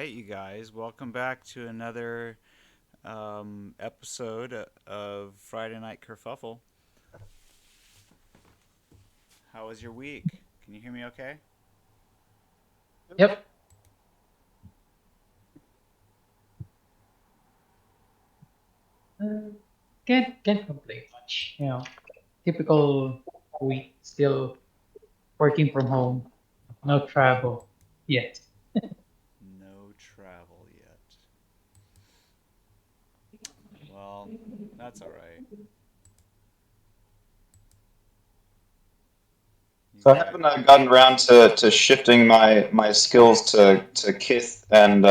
right, you guys, welcome back to another episode of Friday Night Kerfuffle. How was your week? Can you hear me okay? Yep. Uh, can't complain much. Typical week. Still working from home. No travel yet. No travel yet. Well, that's all right. You So I got haven't gotten around to shifting my skills to Kith and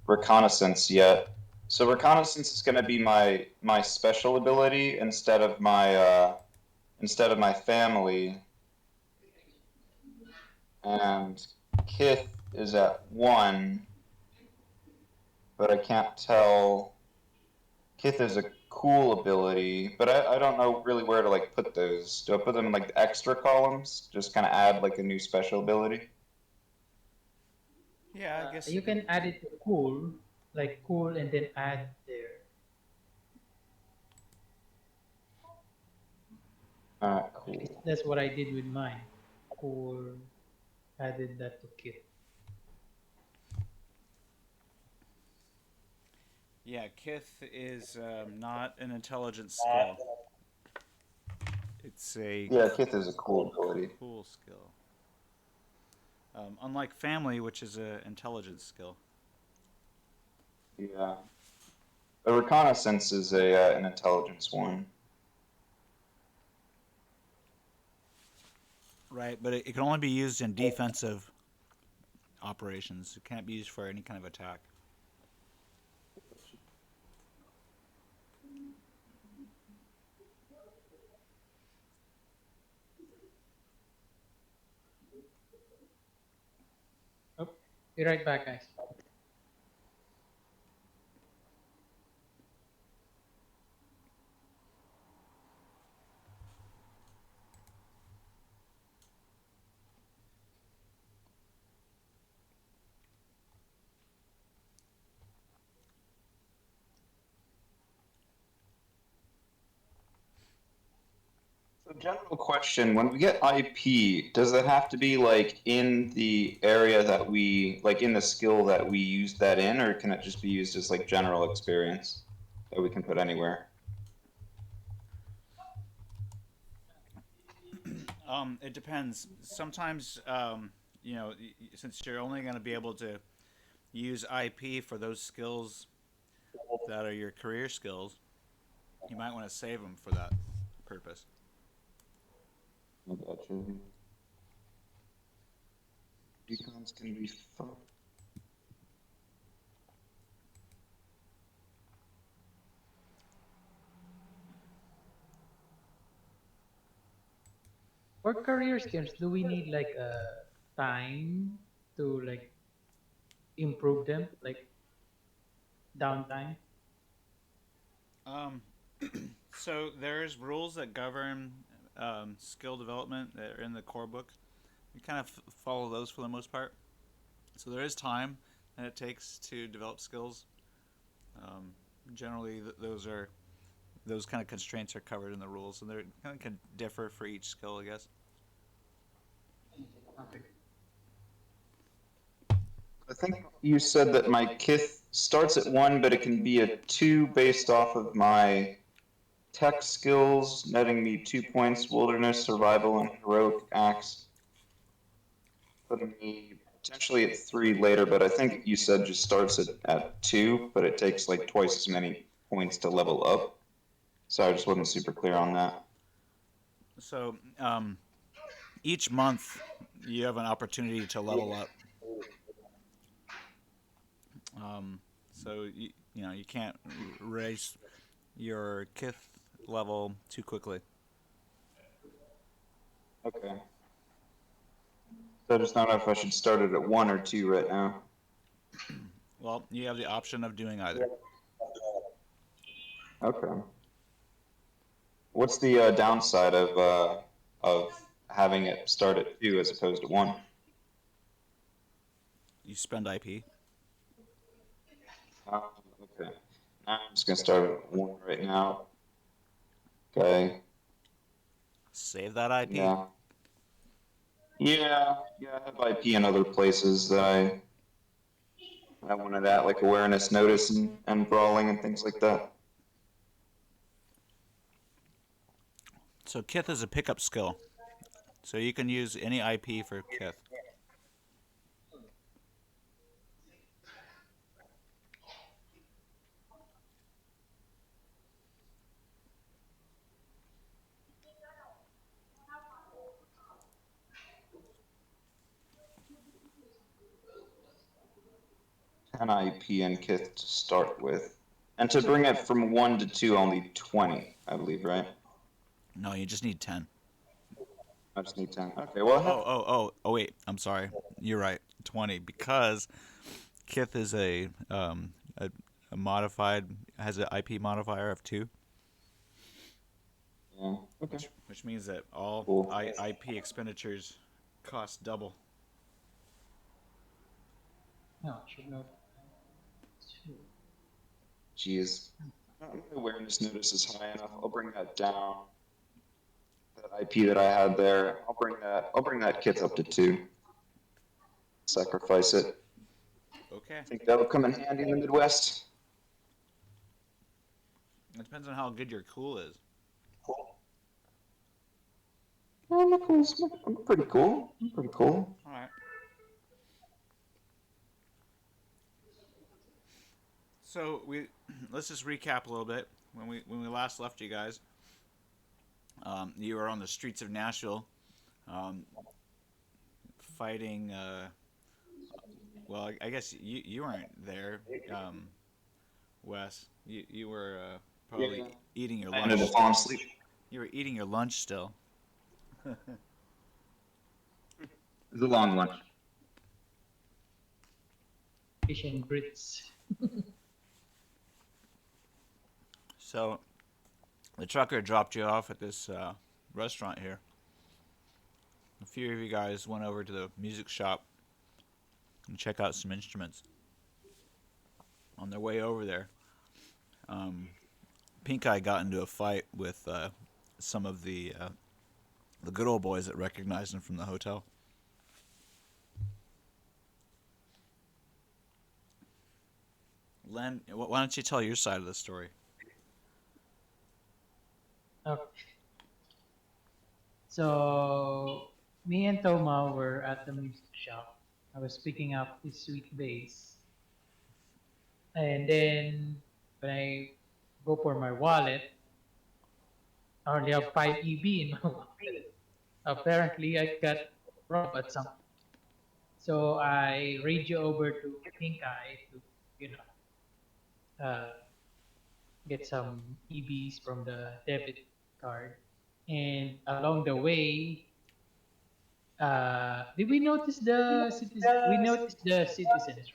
reconnaissance yet. So reconnaissance is going to be my special ability instead of my family, and Kith is at one, but I can't tell. Kith is a cool ability, but I don't know really where to like put those. Do I put them in like the extra columns? Just kind of add like a new special ability. Yeah, I guess. You can add it to cool, like cool, and then add there. At least Cool. that's what I did with mine. Cool. Added that to kit. Yeah, Kith is not an intelligence skill. It's a Yeah, Kith is a cool ability. cool skill. Unlike family, which is an intelligence skill. Yeah. A reconnaissance is a an intelligence one. Right, but it can only be used in defensive operations. It can't be used for any kind of attack. Oh, be right back, guys. So, general question: when we get IP, does it have to be like in the area that we like in the skill that we use that in, or can it just be used as like general experience that we can put anywhere? It depends. Sometimes, since you're only going to be able to use IP for those skills that are your career skills, you might want to save them for that purpose. I got you. Beacons can be fun. For career skills, do we need like a time to like improve them, like downtime? Um, so there's rules that govern skill development that are in the core book. You kind of follow those for the most part. So there is time that it takes to develop skills. Um, Generally, those kind of constraints are covered in the rules, and they kind of can differ for each skill, I guess. Okay. I think you said that my Kith starts at one, but it can be a two based off of my tech skills, netting me 2 points, wilderness, survival, and heroic acts, putting me potentially at three later, but I think you said just starts at two, but it takes like twice as many points to level up. So I just wasn't super clear on that. So each month you have an opportunity to level up. Um, so you can't raise your kith level too quickly. Okay. So I just don't know if I should start it at one or two right now. Well, you have the option of doing either. Okay. What's the downside of having it start at two as opposed to one? You spend IP. Okay. I'm just gonna start at one right now. Okay. Save that IP. Yeah. Yeah. I have IP in other places that I wanted at, like awareness, notice, and brawling and things like that. So Kith is a pickup skill. So you can use any IP for Kith. An IP and Kith to start with. And to bring it from 1 to 2, I'll need 20, I believe, right? No, you just need 10. I just need 10. Okay, well, I have. Oh, wait. I'm sorry. You're right. 20 because Kith is a modified has an IP modifier of 2, Yeah, okay. which means that all Cool. IP expenditures cost double. No, it should not. Two. Jeez. My awareness notice is high enough. I'll bring that down. That IP that I had there. I'll bring that Kith up to 2. Sacrifice it. Okay. I think that'll come in handy in the Midwest. It depends on how good your cool is. I'm cool. I'm pretty cool. I'm pretty cool. All right. So we let's just recap a little bit. When we last left you guys, you were on the streets of Nashville, um, fighting. Well, I guess you weren't there, Wes. You were probably Yeah. eating your I lunch ended up falling still. asleep. You were eating your lunch still. It was a long lunch. Fish and grits. So the trucker dropped you off at this restaurant here. A few of you guys went over to the music shop and check out some instruments. On their way over there, um, Pink Eye got into a fight with some of the good old boys that recognized him from the hotel. Len, why don't you tell your side of the story? Okay. So me and Toma were at the music shop. I was picking up his sweet bass, and then when I go for my wallet, I only have 5 EB in my wallet. Apparently, I got robbed at some point. So I radio over to Pink Eye to, you know, get some EBs from the debit card. And along the way, did we notice the citizens? We noticed the citizens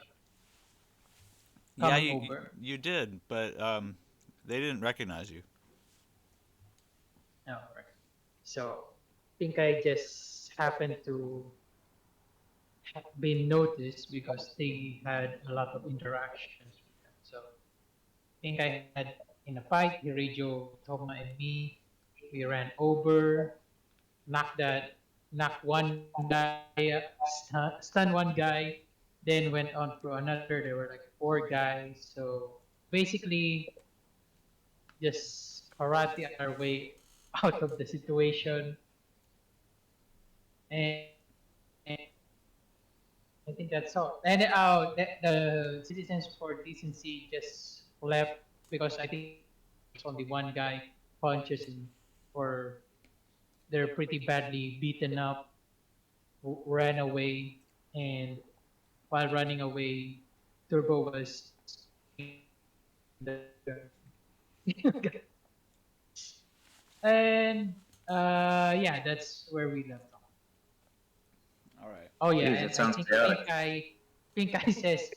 Yeah, coming you over. you did, but they didn't recognize you. Oh, right. So Pink Eye just happened to have been noticed because they had a lot of interactions with them. So Pink Eye had in a fight, he radio Toma and me. We ran over, knocked that, knocked one guy, stun one guy, then went on to another. There were like 4 guys. So basically, just karate our way out of the situation. And I think that's all. And the citizens for decency just left because I think there's only one guy conscious and or they're pretty badly beaten up, ran away, and while running away, Turbo was and yeah, that's where we left off. All right. Oh yeah, Jeez, and that I sounds think chaotic. Pink Eye says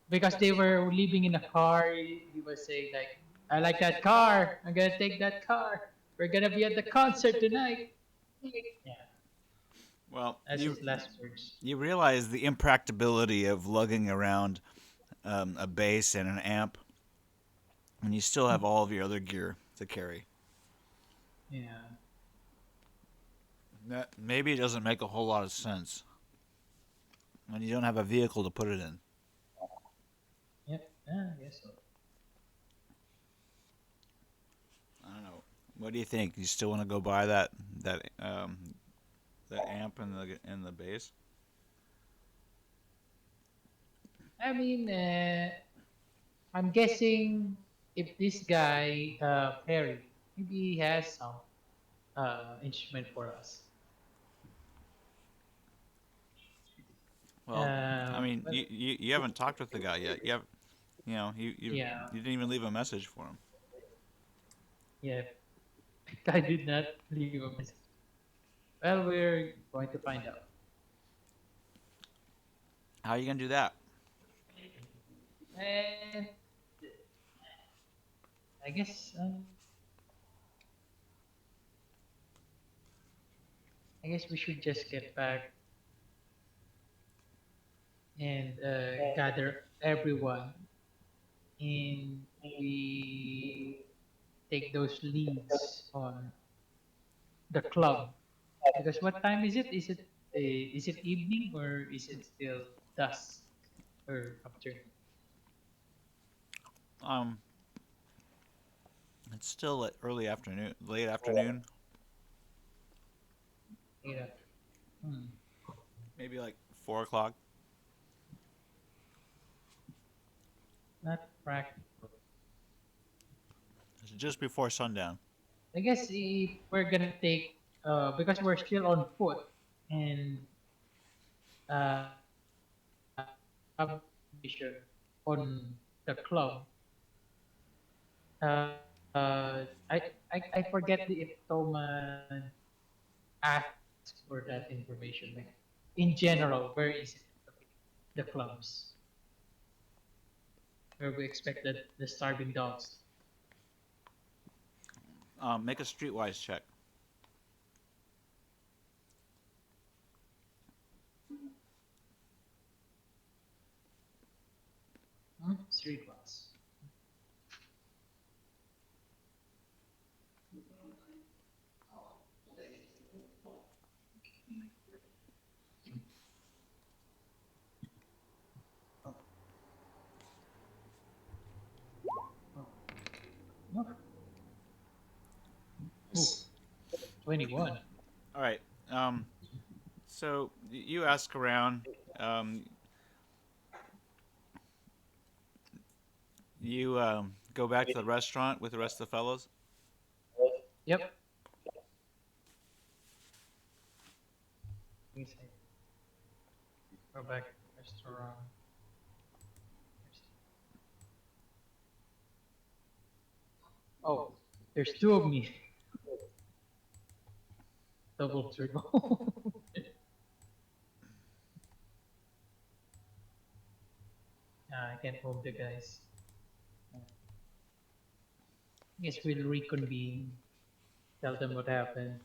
because they were living in a car, he was saying like, "I like that car. I'm gonna take that car. We're gonna be at the concert tonight." Yeah, Well, that's his last words. you realize the impracticability of lugging around a bass and an amp, and you still have all of your other gear to carry. Yeah. That maybe it doesn't make a whole lot of sense when you don't have a vehicle to put it in. Yep. Yeah, I guess so. I don't know. What do you think? You still want to go buy that amp and the bass? I mean, I'm guessing if this guy, Perry, maybe he has some instrument for us. Well, I mean, But you haven't talked with the guy yet. yeah, You didn't even leave a message for him. yeah, I did not leave a message. Well, we're going to find out. How are you gonna do that? And I guess, I guess we should just get back and gather everyone, and we take those leads on the club. Because what time is it? Is it evening or is it still dusk or afternoon? Um, it's still early afternoon, late afternoon, Yeah. Hmm. maybe like 4 o'clock. Not practical. It's just before sundown. I guess if we're gonna take, because we're still on foot and have on the club. I forget if Toma asked for that information. Like in general, where is it located? The clubs where we expected the starving dogs. Make a streetwise check. Hmm? Street class. Oh, oh, no. Ooh, 21. All right. Um, so you ask around. Um, you go back to the restaurant with the rest of the fellows. Yep. Let me see. Go back to the restaurant. Oh, there's two of me. Double, triple. I can't hold the guys. Guess we'll reconvene, tell them what happened,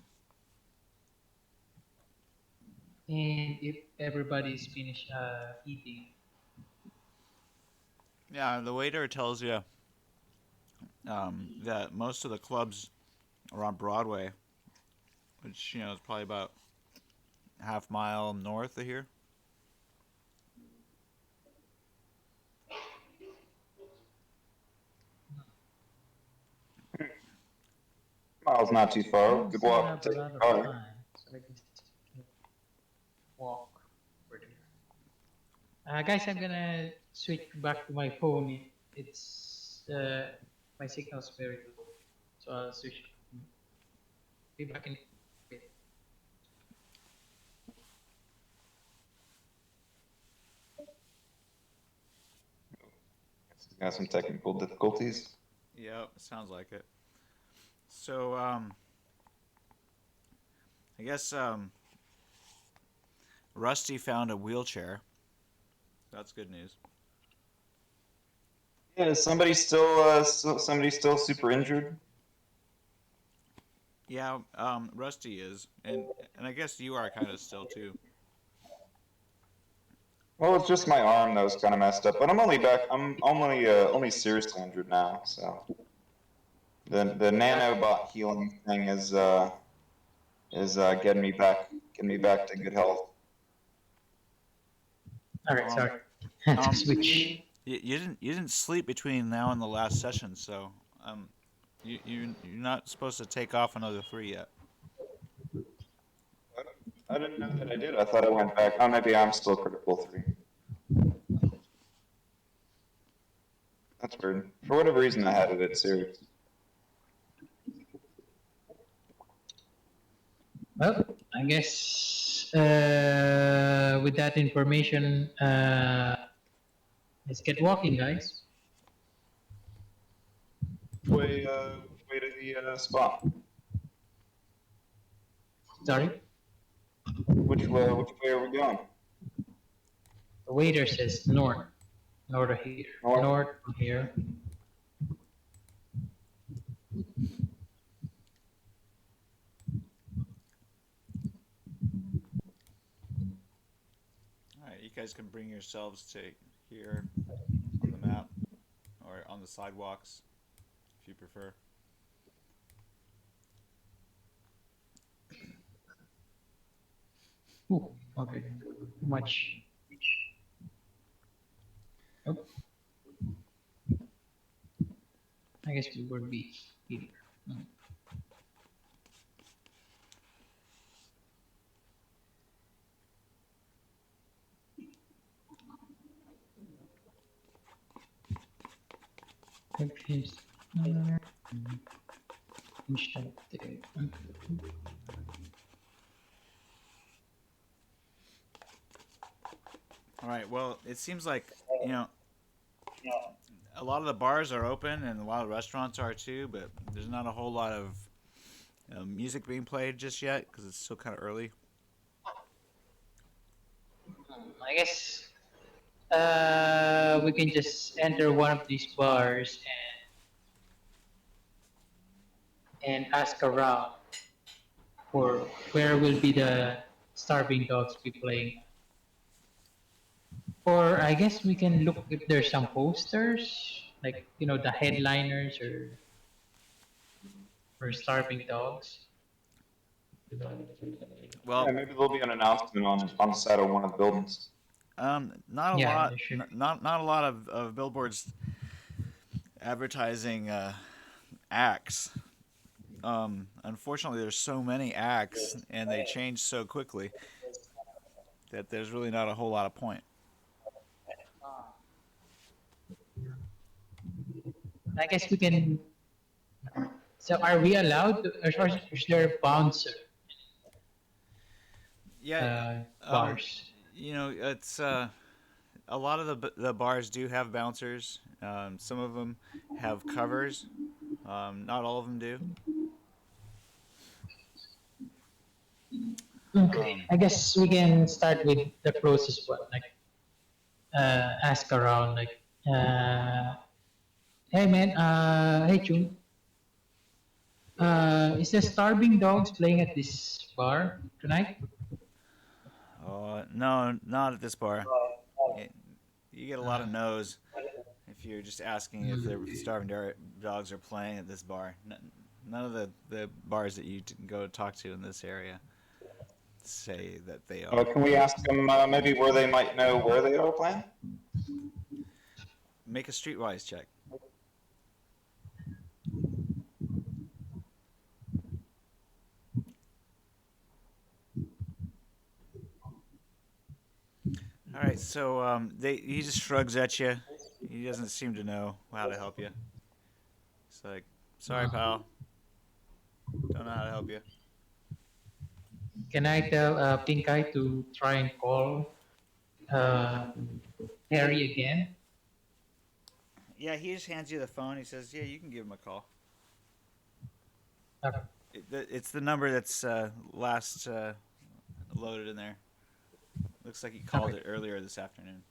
and if everybody's finished eating. Yeah, the waiter tells you that most of the clubs are on Broadway, which is probably about half mile north of here. Miles not too far. We Good still walk. have a Take lot a of car. time, so I guess we can walk over there. Guys, I'm gonna switch back to my phone. It's my signal's very low, so I'll switch. Be back in a bit. Got some technical difficulties. Yep, sounds like it. So I guess Rusty found a wheelchair. That's good news. Yeah, is somebody still super injured? Yeah, Rusty is, and I guess you are kind of still too. Well, it's just my arm that was kind of messed up, but I'm only back. I'm only seriously injured now, so the nanobot healing thing is getting me back to good health. All right, Um, sorry. Had to um, switch. you didn't sleep between now and the last session, so um, you're not supposed to take off another 3 yet. I didn't know that I did. I thought I went back. Oh, maybe I'm still critical three. That's weird. For whatever reason, I had it at serious. Well, I guess with that information, let's get walking, guys. Which way to the spot? Sorry, Which way are we going? the waiter says north, north here, North. north from here. All right, you guys can bring yourselves to here on the map or on the sidewalks if you prefer. Ooh, okay, too much. Oh, I guess we would be here. Okay. Instant. All right. Well, it seems like you know a lot of the bars are open and a lot of restaurants are too, but there's not a whole lot of music being played just yet because it's still kind of early. I guess we can just enter one of these bars and ask around for where will be the starving dogs be playing. Or I guess we can look if there's some posters, like the headliners or starving dogs. Yeah, Well, maybe there'll be an announcement on the side of one of the buildings. not a Yeah, lot, there should. not a lot of billboards advertising acts. Unfortunately, there's so many acts and they change so quickly that there's really not a whole lot of point. I guess we can. So are we allowed to? Or is there a bouncer Yeah, um, bars? it's a lot of the bars do have bouncers. Some of them have covers. Not all of them do. Okay, Um, I guess we can start with the closest one. Like ask around. Like, uh, hey man, hey June, is the Starving Dogs playing at this bar tonight? no, not at this bar. It, you get a lot of no's if you're just asking if the Hmm. dogs are playing at this bar. None of the bars that you go talk to in this area say that they are. Can we ask them maybe where they might know where they are playing? Make a streetwise check. All right, so he just shrugs at you. He doesn't seem to know how to help you. It's like, sorry, Uh, pal, don't know how to help you. can I tell Pink Eye to try and call uh, Harry again? Yeah, he just hands you the phone. He says, "Yeah, you can give him a call." Okay. It's the number that's last loaded in there. Looks like he called Okay. it earlier this afternoon.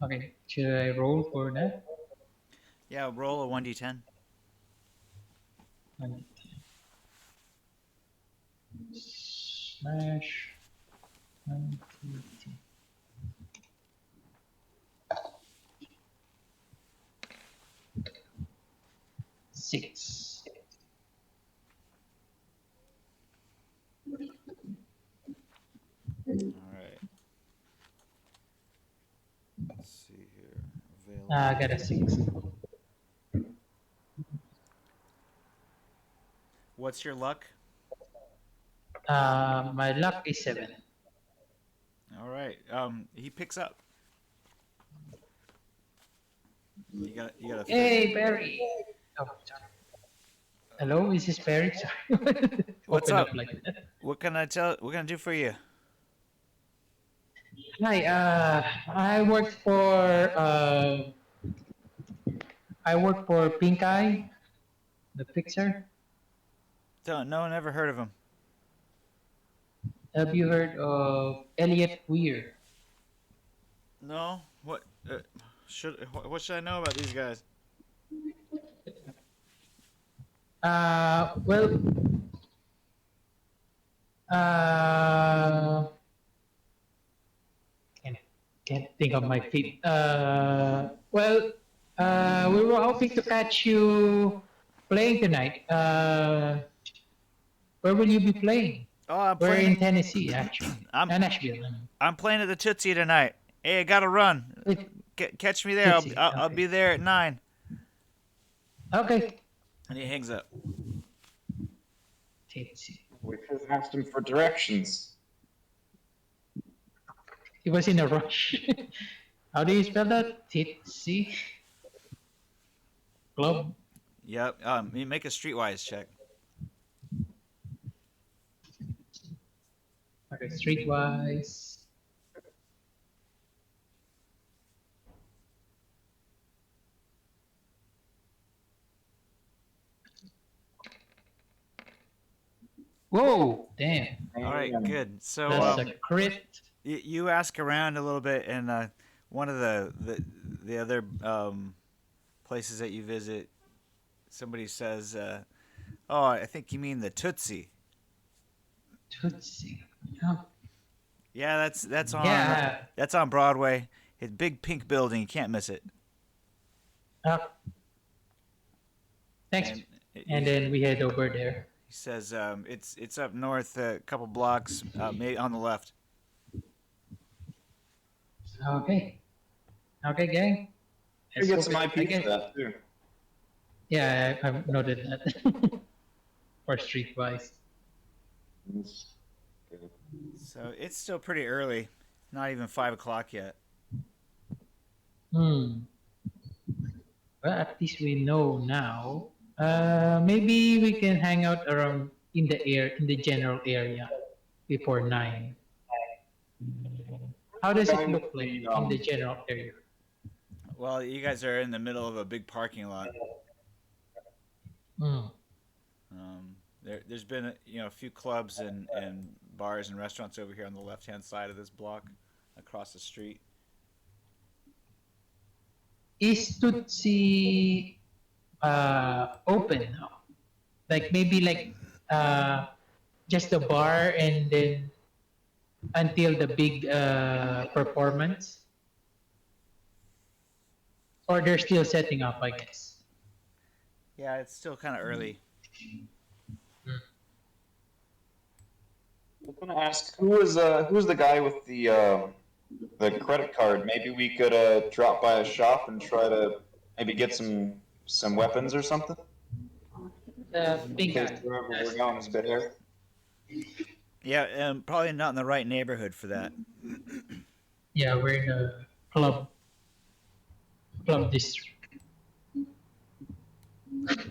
Okay. Should I roll for that? Yeah, roll a 1d10. And smash. 1, 2, 3, 6. All right. Let's see here. I Available. got a 6. What's your luck? My luck is 7. All right. He picks up. You got a third. Hey, Barry. Oh, sorry. Hello, is this Barry? Sorry. What's Open up up? like that. What can I tell? What can I do for you? Hi, I work for Pink Eye, the fixer. Don't. No, never heard of him. Have you heard of Elliot Weir? No. What? What should I know about these guys? Well, uh, can't, can't think of my feet. We were hoping to catch you playing tonight. Where will you be playing? Oh, I'm We're playing. in Tennessee, actually. I'm Nashville. I mean. I'm playing at the Tootsie tonight. Hey, I gotta run. Wait, Catch me there. let's see. I'll be Okay. there at 9. Okay. And he hangs up. Let's see. We should have asked him for directions. He was in a rush. How do you spell that? Titsy Club. Yep. You make a streetwise check. Okay, streetwise. Whoa, damn. All right. Good. So That's a crit. you ask around a little bit, and one of the other places that you visit, somebody says, "Oh, I think you mean the Tootsie." Tootsie. Oh, Yeah, yeah. that's on Broadway. It's a big pink building. You can't miss it. Uh, thanks. And And then we head over there. he says it's up north a couple blocks, maybe on the left. Okay. Okay, gang. Let's get some I IP guess. for that too. Yeah, I've noted that. For streetwise. So it's still pretty early. Not even 5 o'clock yet. Hmm. Well, at least we know now. Maybe we can hang out around in the general area before 9. How does it look like in the general area? Well, you guys are in the middle of a big parking lot. Hmm. There's been a few clubs and bars and restaurants over here on the left hand side of this block, across the street. Is Tootsie open now? Like maybe like just a bar and then until the big performance? Or they're still setting up, I guess. Yeah, it's still kind of early. I was gonna ask who was the guy with the credit card? Maybe we could drop by a shop and try to maybe get some weapons or something. The In pink case guy. wherever we're going is a bit here. Yeah, probably not in the right neighborhood for that. Yeah, we're in the club district.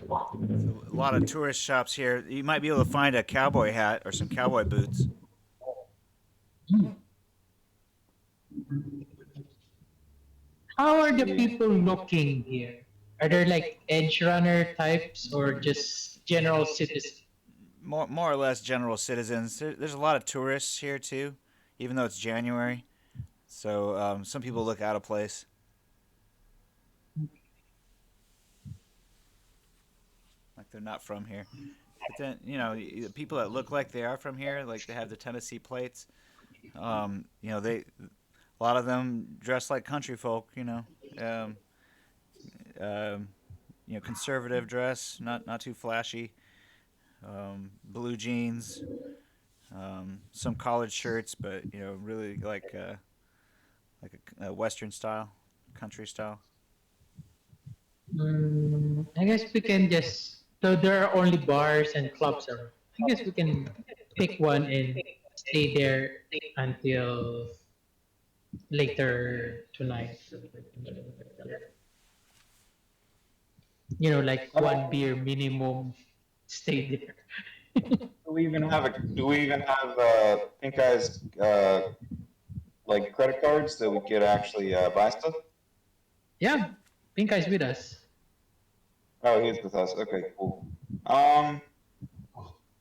A lot of tourist shops here. You might be able to find a cowboy hat or some cowboy boots. How are the people looking here? Are there like edge runner types or just general citizens? More or less general citizens. There's a lot of tourists here too, even though it's January. So some people look out of place. Like they're not from here. But then, the people that look like they are from here, like they have the Tennessee plates, They a lot of them dress like country folk. Um, um, conservative dress, not too flashy. Blue jeans, some collared shirts, but really like a Western style, country style. I guess we can just. So there are only bars and clubs around. I guess we can pick one and stay there until later tonight. Like one beer minimum. Stay there. Do we even have Pink Eye's like credit cards that we could actually buy stuff? Yeah, Pink Eye's with us. Oh, he's with us. Okay, cool. Um,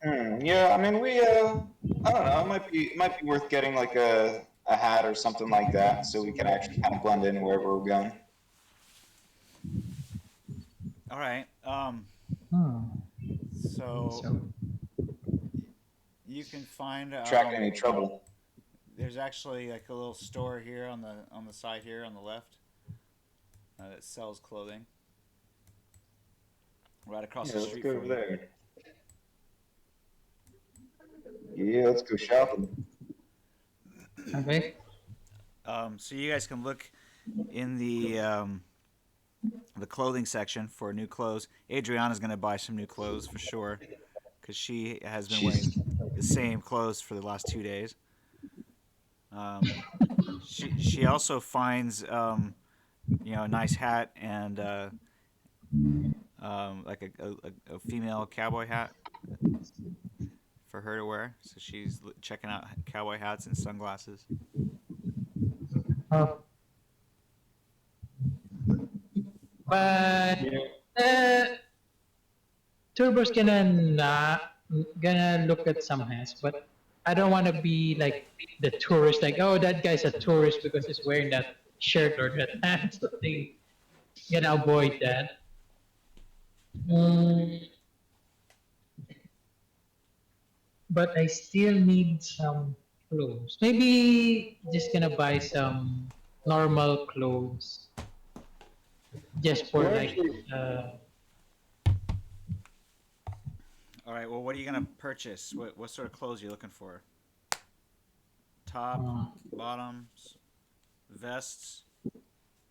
yeah, I mean, I don't know. It might be worth getting like a hat or something like that, so we can actually kind of blend in wherever we're going. All right. Hmm. So So you can find Attract any trouble? there's actually like a little store here on the side here on the left that sells clothing right across Yeah, the let's street go over from you. there. Yeah, let's go shopping. okay. So you guys can look in the clothing section for new clothes. Adriana's gonna buy some new clothes for sure because she has been wearing She's the same clothes for the last 2 days. Um, she also finds a nice hat and like a female cowboy hat for her to wear. So she's checking out cowboy hats and sunglasses. Oh, but yeah. uh, Turbo's gonna look at some hands, but I don't want to be like the tourist. Like, oh, that guy's a tourist because he's wearing that shirt or that hat. So they gonna avoid that. Mm, but I still need some clothes. Maybe just gonna buy some normal clothes just for We're like actually uh, All right. Well, what are you gonna purchase? What sort of clothes are you looking for? Top, uh, bottoms, vests,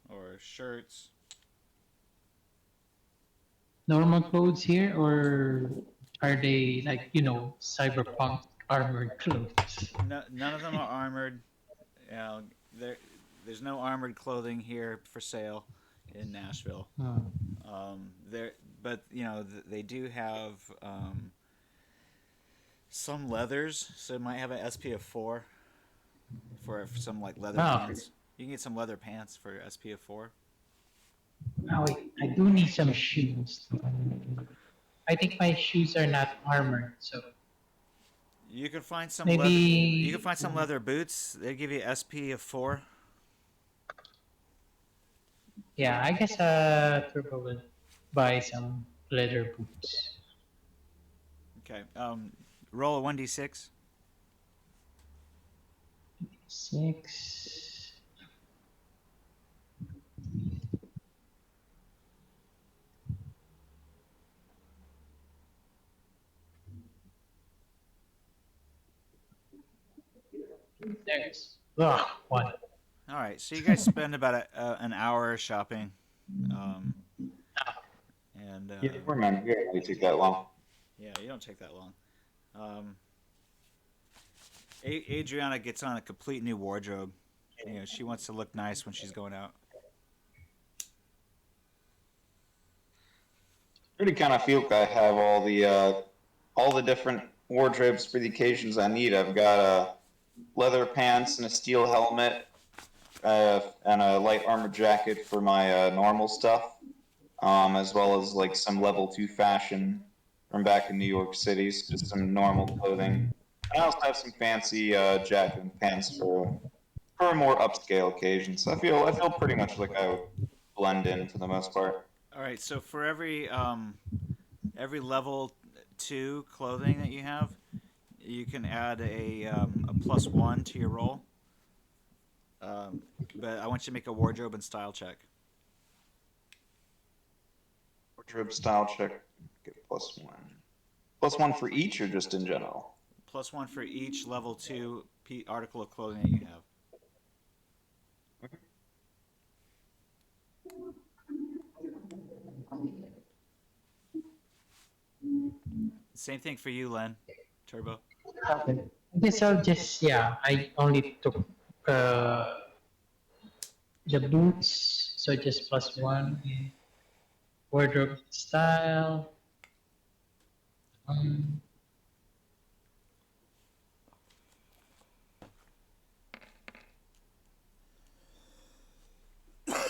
or shirts? normal clothes here, or are they like cyberpunk armored clothes? No, none of them are armored. You know, there, there's no armored clothing here for sale in Nashville. Uh, There, but they do have some leathers, so it might have an SPF 4 for some like leather oh, pants. You can get some leather pants for SPF 4. oh, wait, I do need some shoes. I think my shoes are not armored, so You can find some leather. You can maybe find some leather boots. They give you SPF 4. yeah. I guess Turbo will buy some leather boots. Okay. Roll a 1d6. 6. There's one. All right. So you guys spend about an hour shopping, um, and yeah, we're men. We don't really take that long. yeah, you don't take that long. Um, Adriana gets on a complete new wardrobe. She wants to look nice when she's going out. Really kind of feel like I have all the different wardrobes for the occasions I need. I've got leather pants and a steel helmet, and a light armor jacket for my normal stuff, as well as like some level 2 fashion from back in New York City, just some normal clothing. I also have some fancy jacket and pants for a more upscale occasion. So I feel pretty much like I would blend in for the most part. All right. So for every level 2 clothing that you have, you can add a +1 to your roll. But I want you to make a wardrobe and style check. Wardrobe style check. Get +1. +1 for each, or just in general? +1 for each level 2 article of clothing that you have. Same thing for you, Len. Turbo. Okay. I guess I'll just, yeah, I only took uh, the boots, so just +1 in wardrobe style. Um,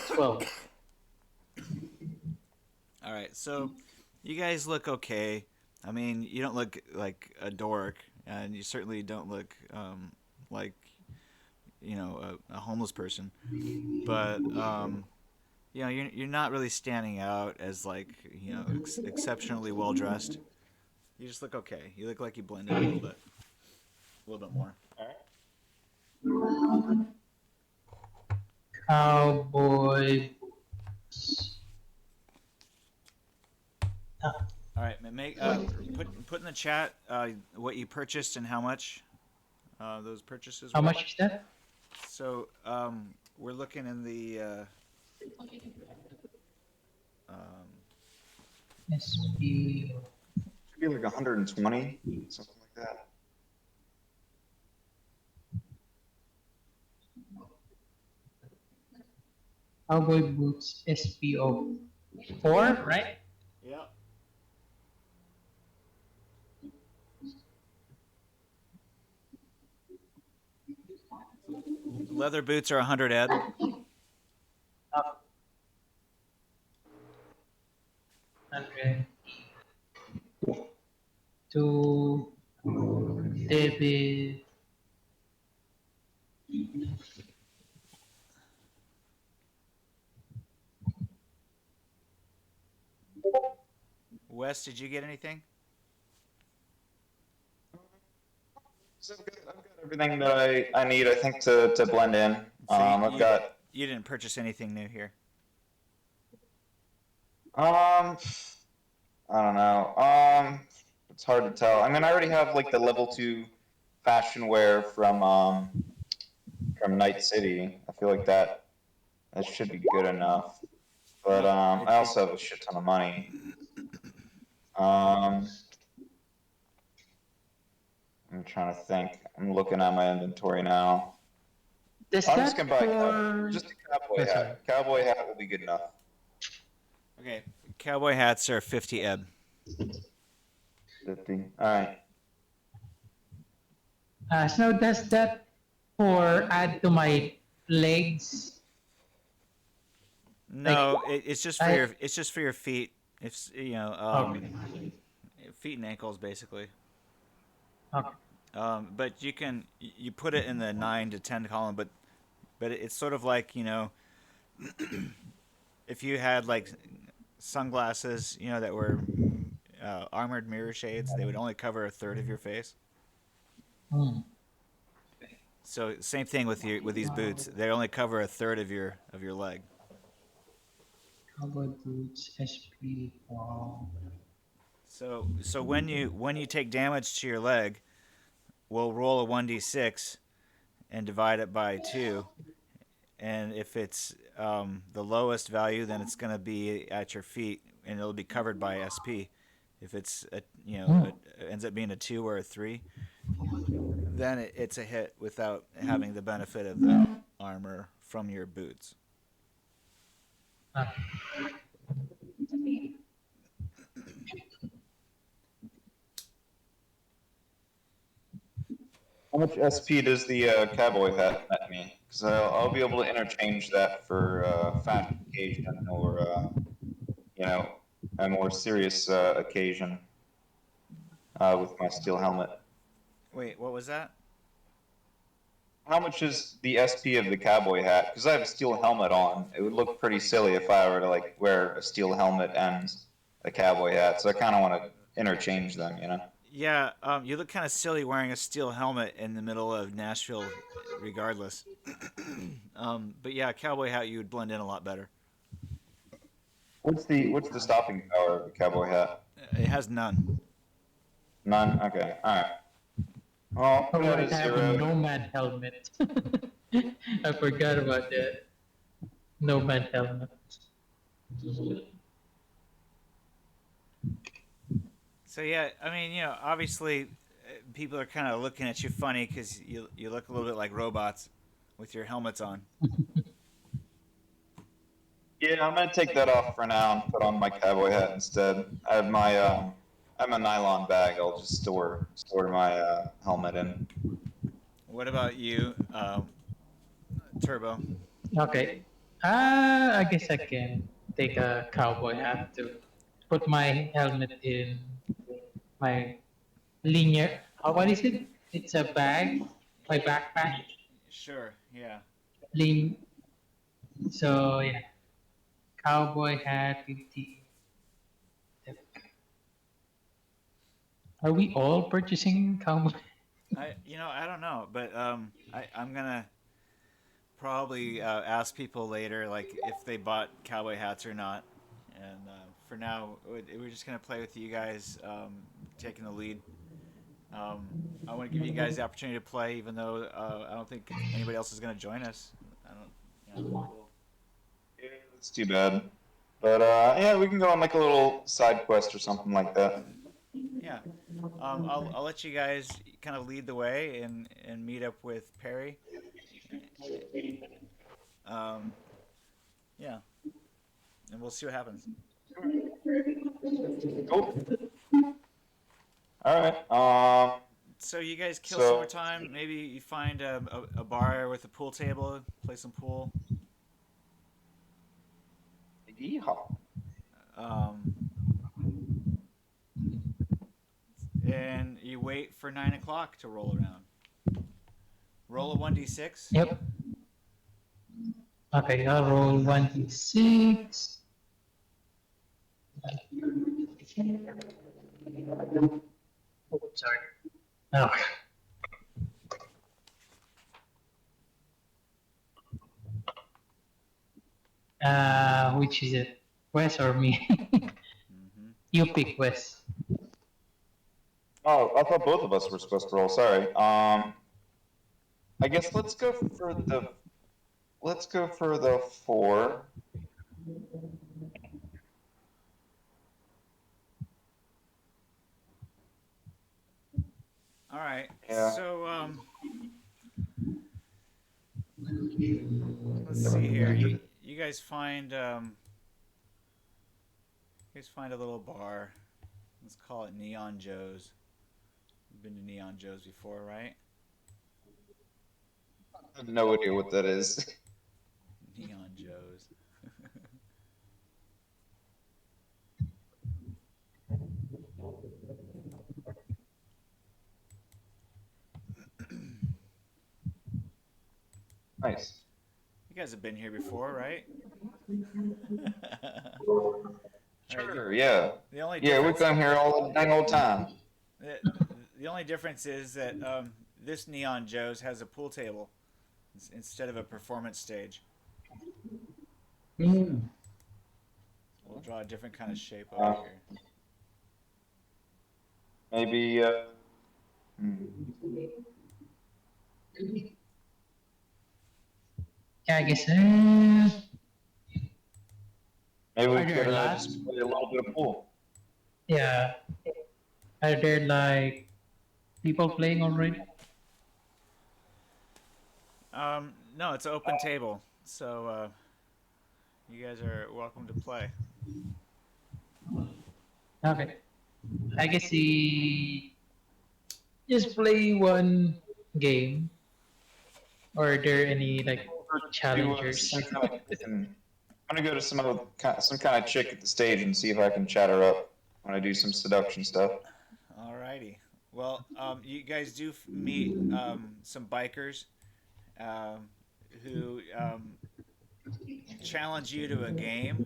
12. All right, so you guys look okay. I mean, you don't look like a dork, and you certainly don't look like a homeless person. But you're not really standing out as like exceptionally well dressed. You just look okay. You look like you blend in a little bit more. Cowboy. All right, make put in the chat what you purchased and how much those purchases How were. much is that? So we're looking in the um, SP. Should be like 120, something like that. Cowboy boots SPO 4, right? yeah. Leather boots are 100 ed. Up 100 to David. Wes, did you get anything? So I've got everything that I need, I think, to blend in. So I've got you didn't purchase anything new here. I don't know. It's hard to tell. I mean, I already have like the level 2 fashion wear from Night City. I feel like that should be good enough. But I also have a shit ton of money. I'm trying to think. I'm looking at my inventory now. Does I'm that just gonna buy for... just a cowboy Oh, sorry. hat. Cowboy hat will be good enough. Okay, cowboy hats are 50 ed. 50. All right. So does that for add to my legs? No, it's just for I- your feet. It's Okay. feet and ankles basically. Okay. But you put it in the 9 to 10 column, but it's sort of like if you had like sunglasses that were armored mirror shades, they would only cover a third of your face. Hmm. So same thing with these boots, they only cover a third of your leg. Cowboy boots SP. Wow. So when you take damage to your leg, we'll roll a 1d6 and divide it by 2. And if it's the lowest value, then it's going to be at your feet, and it'll be covered by SP. If it's ends up being a 2 or a 3, then it's a hit without having the benefit of the armor from your boots. Ah. How much SP does the cowboy hat net me? Because I'll be able to interchange that for fashion occasion or a more serious occasion with my steel helmet. Wait, what was that? How much is the SP of the cowboy hat? Because I have a steel helmet on. It would look pretty silly if I were to wear a steel helmet and a cowboy hat. So I kind of want to interchange them. Yeah, you look kind of silly wearing a steel helmet in the middle of Nashville, regardless. But yeah, cowboy hat you would blend in a lot better. What's the stopping power of a cowboy hat? It has none. None. Okay. All right. Well, I'll put Oh, it I at a have a zero. nomad helmet. I forgot about the nomad helmet. So yeah, I mean, obviously, people are kind of looking at you funny because you look a little bit like robots with your helmets on. Yeah, I'm gonna take that off for now and put on my cowboy hat instead. I have a nylon bag. I'll just store my helmet in. What about you, Turbo? Okay. I guess I can take a cowboy hat to put my helmet in my linear. What is it? It's a bag, my backpack. Sure. Yeah. Lean. So yeah, cowboy hat with the. Are we all purchasing cowboy? I don't know, but I'm gonna probably ask people later, like if they bought cowboy hats or not. And for now, we're just gonna play with you guys, taking the lead. Um, I want to give you guys the opportunity to play, even though I don't think anybody else is gonna join us. I don't. Yeah. We'll, Yeah, that's too bad. But yeah, we can go on like a little side quest or something like that. yeah. I'll let you guys kind of lead the way and meet up with Perry. Um, yeah, and we'll see what happens. Cool. All right. So you guys kill some more So time. Maybe you find a bar with a pool table, play some pool, yeehaw. um, and you wait for 9 o'clock to roll around. Roll a 1d6. Yep. Okay, I'll roll 1d6. Oh, sorry. Oh. Which is it? Wes or me? Mm-hmm. You pick Wes. Oh, I thought both of us were supposed to roll. Sorry. I guess let's go for the four. All right. Yeah. So let's see here. You guys find a little bar. Let's call it Neon Joe's. You've been to Neon Joe's before, right? I have no idea what that is. Neon Joe's. Nice. You guys have been here before, right? All right. Sure. Yeah. The only Yeah, we difference come here all the dang old time. the, the only difference is that this Neon Joe's has a pool table instead of a performance stage. Mm. We'll draw a different kind of shape over Uh, here. maybe. Hmm. Yeah, I guess. Maybe we Are there could lots? just play a little bit of pool. Yeah. Are there like people playing already? No, it's an open table, so you guys are welcome to play. Okay. I guess he just play one game. Or are there any like Do challengers? some kind of. I'm gonna go to some kind of chick at the stage and see if I can chat her up when I do some seduction stuff. Alrighty. Well, you guys do meet some bikers um, who challenge you to a game.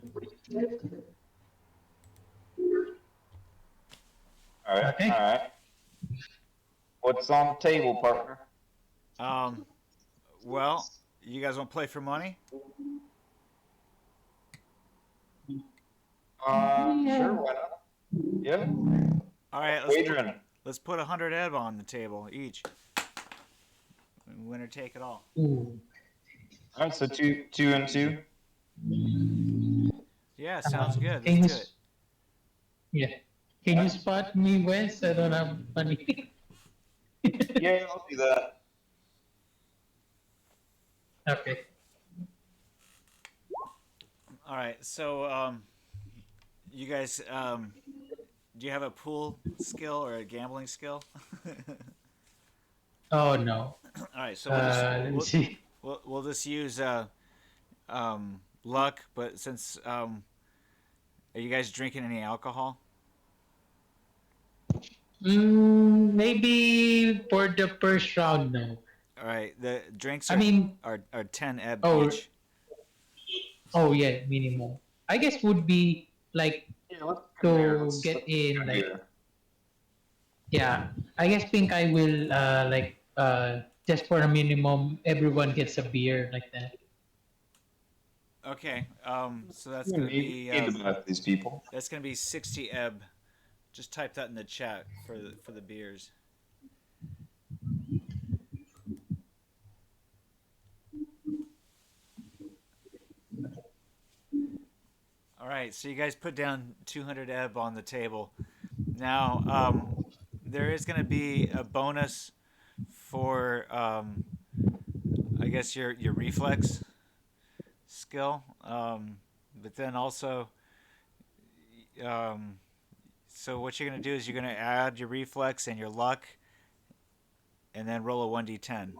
All right. Okay. All right. What's on the table, partner? Um, well, you guys want to play for money? Sure, Yeah. why not? Yeah, All right, wagering. let's put 100 ebb on the table each. Winner take it all. Ooh. All right, so two and two. Yeah, sounds good. Let's Can you, do it. yeah. Can you spot me, Wes? I don't have money. Yeah, I'll do that. Okay. All right, so you guys, do you have a pool skill or a gambling skill? Oh no. All right, so Let me see. we'll just use luck. But since are you guys drinking any alcohol? Maybe for the first round, no. All right, the drinks I mean, are 10 ebb oh, each. oh yeah, minimum. I guess would be like Yeah, let's to get in, like, beer. yeah. I guess think I will like just for a minimum, everyone gets a beer like that. Okay, so that's Yeah, gonna need be to buy these people. 60 ebb. Just type that in the chat for the beers. All right, so you guys put down 200 ebb on the table. Now, there is going to be a bonus for, I guess, your reflex skill. But then also, um, so what you're going to do is you're going to add your reflex and your luck, and then roll a 1d10.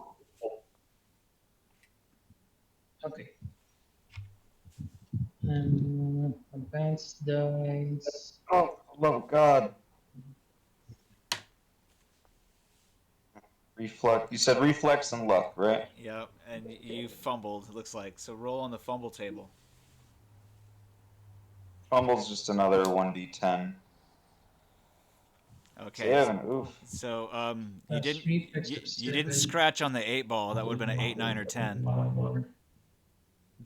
Okay. Advanced dice. Oh, love God. Reflex. You said reflex and luck, right? Yep, and you fumbled. It looks like so. Roll on the fumble table. Fumble's just another 1d10. Okay, 7. Oof. so That's reflex of you didn't 7. scratch on the 8 ball. That would have been an 8, 9, or 10.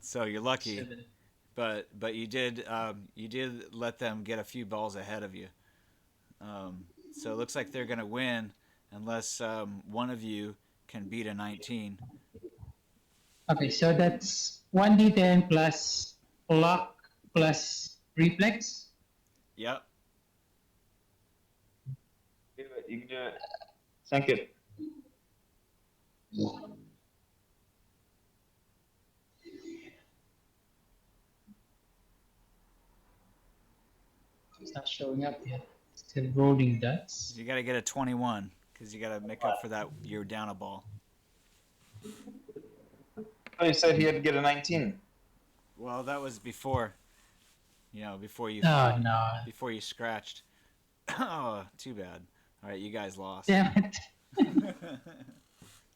So you're lucky, 7. but you did let them get a few balls ahead of you. So it looks like they're gonna win unless one of you can beat a 19. Okay, so that's 1d10 plus luck plus reflex. Yep. Do it. You can do it. Sink it. It's not showing up yet. Still rolling dots. You got to get a 21 because you got to make up for that. You're down a ball. Oh, you said he had to get a 19. Well, that was before. Before you Oh no. before you scratched. Oh, too bad. All right, you guys lost. Damn it.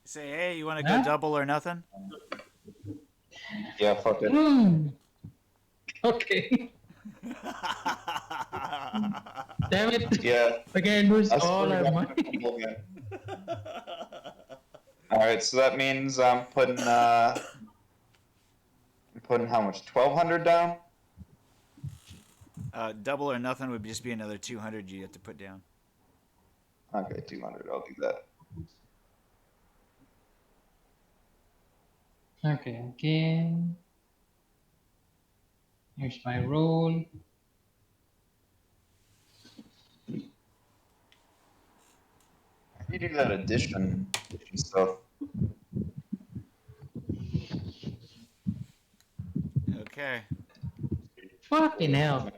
Say, hey, you want to go Huh? double or nothing? Yeah, fuck it. Okay. Damn it. Yeah. We're gonna lose I all swear our to money. God. Alright, so that means I'm putting how much? 1,200 down? Double or nothing would just be another 200 you have to put down. Okay, 200. I'll do that. Okay, again. Here's my roll. How do you do that addition stuff? Okay, Fucking hell.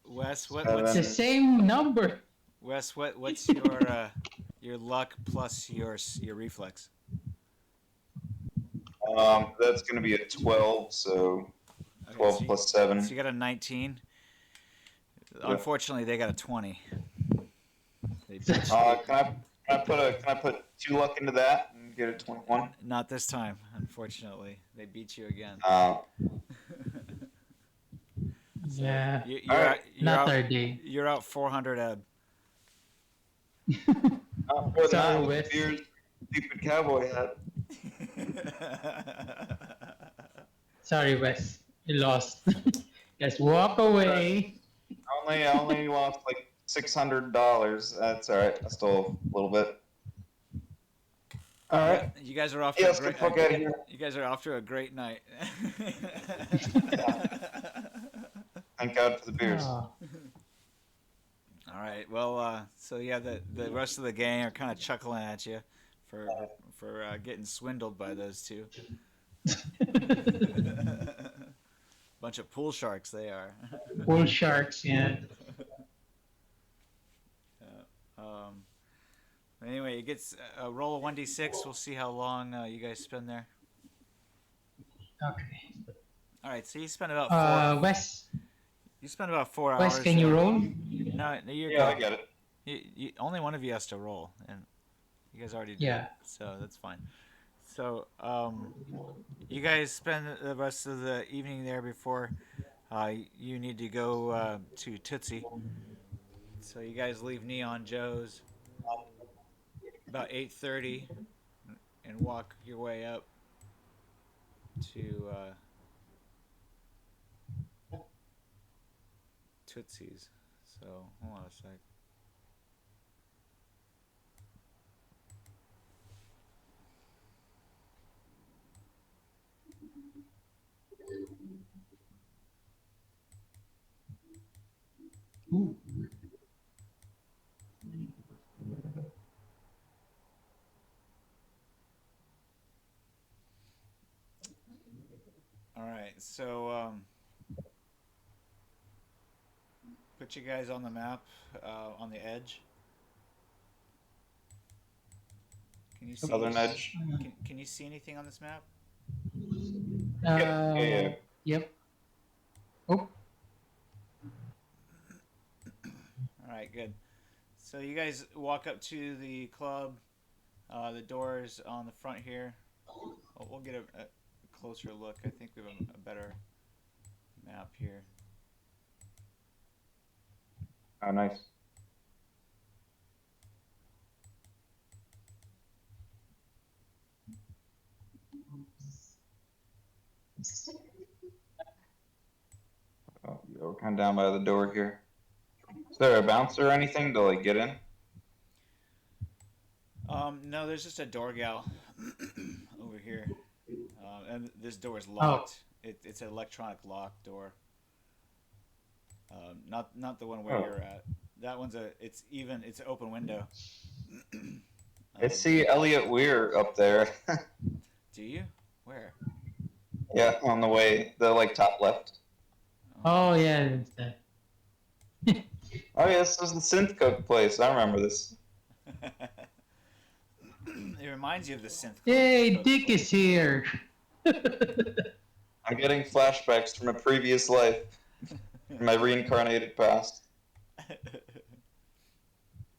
Wes, It's the same number. what's your luck plus your reflex? That's gonna be a 12, so Okay, 12 plus 7. So you got a 19. Yeah. Unfortunately, they got a 20. They beat you. Can I put 2 luck into that and get a 21? Not this time, unfortunately. They beat you again. Yeah. You're Alright. out, Not our day. you're out 400 ebb. More than Sorry, that, with the Wes. beer's stupid cowboy hat. Sorry, Wes. You lost. Just walk away. I only lost like $600. That's all right. I stole a little bit. All You got, right. you guys are off to Yeah, a let's get great. the fuck out of here. You guys are off to a great night. Thank God for the beers. Oh, All right. Well, so yeah, the rest of the gang are kind of chuckling at you for getting swindled by those two. Bunch of pool sharks they are. bull sharks, yeah. um, anyway, it gets a roll of 1d6. We'll see how long you guys spend there. Okay. All right. So you spend about four. Wes, You spend about 4 hours. Can you roll? No, you're Yeah, I good. get it. Only one of you has to roll, and you guys already did. Yeah. So that's fine. So you guys spend the rest of the evening there before you need to go to Tootsie. So you guys leave Neon Joe's about 8:30 and walk your way up to Tootsie's. So hold on a sec. Ooh. All right, so put you guys on the map on the edge. Can you see? Southern Edge. Can you see anything on this map? Yeah. Yep. Oh, All right, good. So you guys walk up to the club. The doors on the front here. We'll get a closer look. I think we have a better map here. Oh, nice. Oh, yeah, we're kind of down by the door here. Is there a bouncer or anything to like get in? No, there's just a door gal over here, and this door is locked. It's an electronic lock door. Not the one where you're at. That one's it's an open window. I see Elliot Weir up there. Do you? Where? Yeah, on the way, the like top left. oh yeah. It's that. Oh yeah, this was the synth cook place. I remember this. It reminds you of the synth. Yay, Cook Dick place. is here. I'm getting flashbacks from a previous life, from my reincarnated past.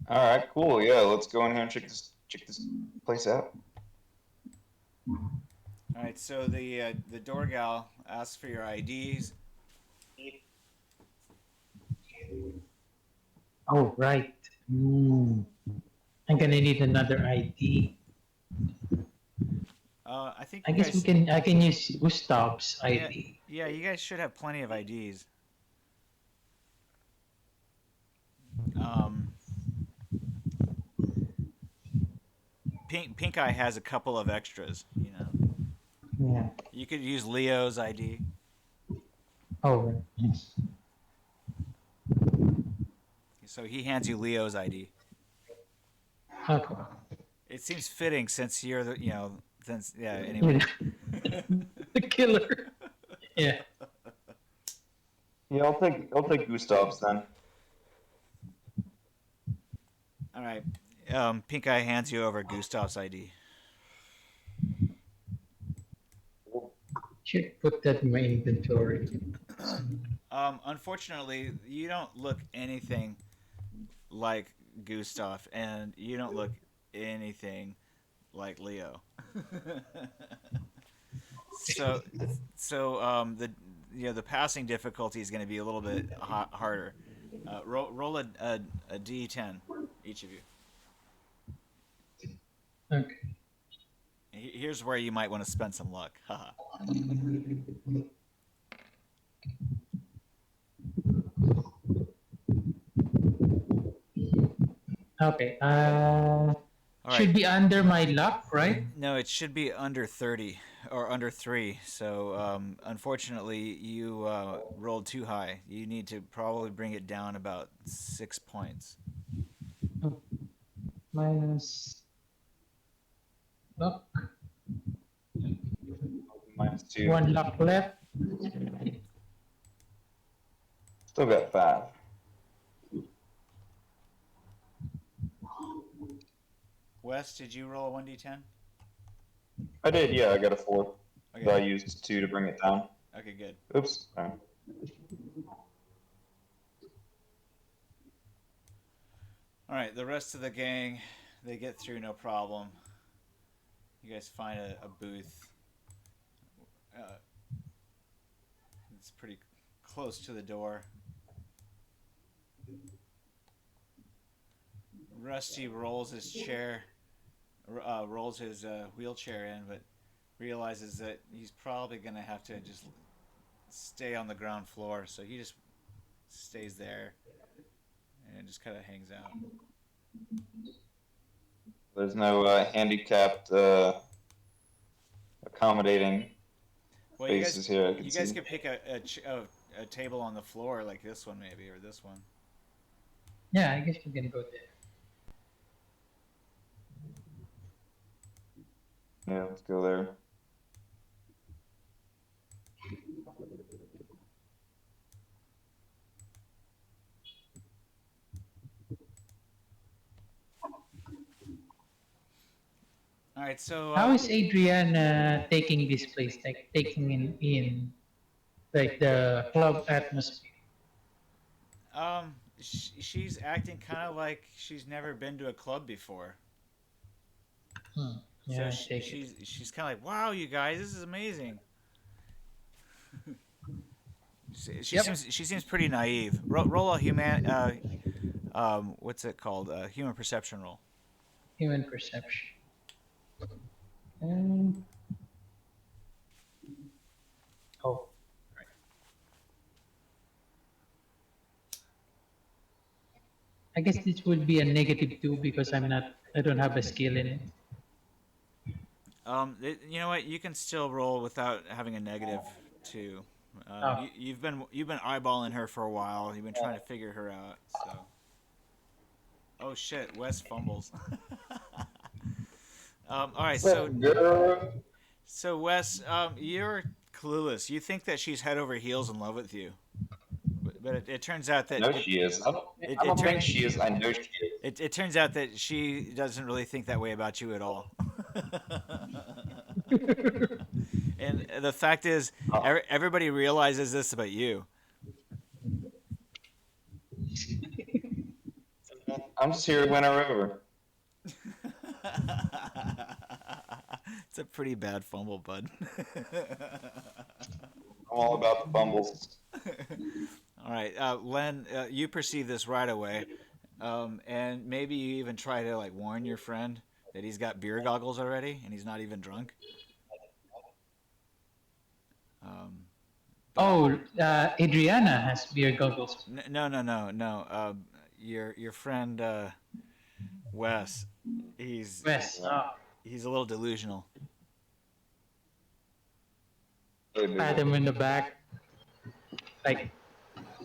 All right, cool. Yeah, let's go in here and check this place out. All right, so the door gal asks for your IDs. Oh right. I'm gonna need another ID. I think I you guess guys, we can. I can use Gustav's ID. Yeah, you guys should have plenty of IDs. Pink Eye has a couple of extras. You know, Yeah. you could use Leo's ID. Oh right. Yes. So he hands you Leo's ID. Okay. It seems fitting since you're since yeah. You Anyway, know, the killer. Yeah. Yeah, I'll take Gustav's then. all right. Pink Eye hands you over Gustav's ID. Should put that in my inventory. Unfortunately, you don't look anything like Gustav, and you don't look anything like Leo. so, the passing difficulty is going to be a little bit harder. Roll a d10, each of you. Okay. Here's where you might want to spend some luck. Haha. Okay. All right. Should be under my luck, right? No, it should be under 30 or under 3. So, unfortunately, you rolled too high. You need to probably bring it down about 6 points. Oh, minus luck. -2. One luck left. Still got 5. Wes, did you roll a 1d10? I did, yeah. I got a 4. Okay. But I used 2 to bring it down. Okay, good. Oops. Sorry. All right, the rest of the gang, they get through no problem. You guys find a booth. It's pretty close to the door. Rusty rolls his chair, rolls his wheelchair in, but realizes that he's probably going to have to just stay on the ground floor, so he just stays there and just kind of hangs out. There's no handicapped accommodating Well, spaces here. I you guys could pick a table on the floor like this one maybe, or this one. Yeah, I guess we can go there. Yeah, let's go there. All right, so How is Adriana taking this place? Like taking in like the club atmosphere? she's acting kind of like she's never been to a club before. Hmm. Yeah, So I take it. she's kind of like, wow, you guys, this is amazing. Yep. She seems pretty naive. Roll a human what's it called? Human perception roll. Human perception. Um, oh, right. I guess this would be a -2 because I don't have a skill in it. You know what? You can still roll without having a negative too. Oh. You've been eyeballing her for a while. You've been trying to figure her out. So. Oh shit! Wes fumbles. All right, so Wes, you're clueless. You think that she's head over heels in love with you, but it turns out that I know she is. I don't think she is. I know she is. it turns out that she doesn't really think that way about you at all. And the fact is, everybody realizes this about you. I'm just here to win her over. It's a pretty bad fumble, bud. I'm all about the fumbles. All right, Len, you perceive this right away, and maybe you even try to like warn your friend that he's got beer goggles already and he's not even drunk. Oh, Adriana has beer goggles. No. Your friend Wes, Wes. Oh, he's a little delusional. pat him in the back. Like,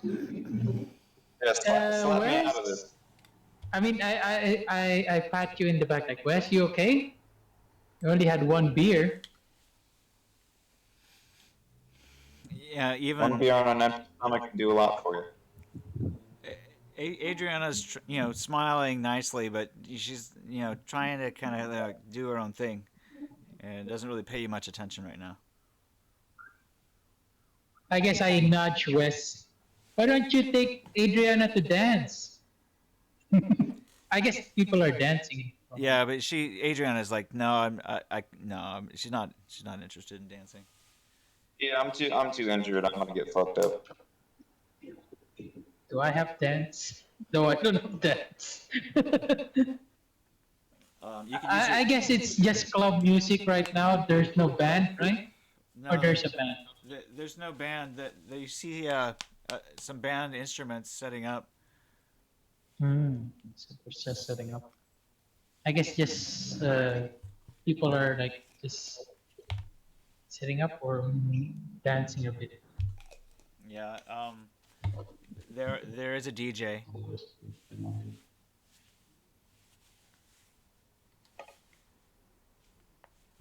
Yeah, slap me out of this. I mean, I pat you in the back. Like, Wes, you okay? You only had one beer. Yeah, One even beer on an empty stomach can do a lot for you. Adriana's smiling nicely, but she's trying to kind of do her own thing, and doesn't really pay you much attention right now. I guess I nudge Wes. Why don't you take Adriana to dance? I guess people are dancing. Yeah, but Adriana's like, no, she's not interested in dancing. Yeah, I'm too injured. I'm gonna get fucked up. Do I have dance? No, I don't have dance. You can use your I guess it's just club music right now. There's no band, right? Or no. there's a band. There's no band that you see some band instruments setting up. So it's just setting up. I guess just people are like just setting up or dancing a bit. Yeah. There is a DJ.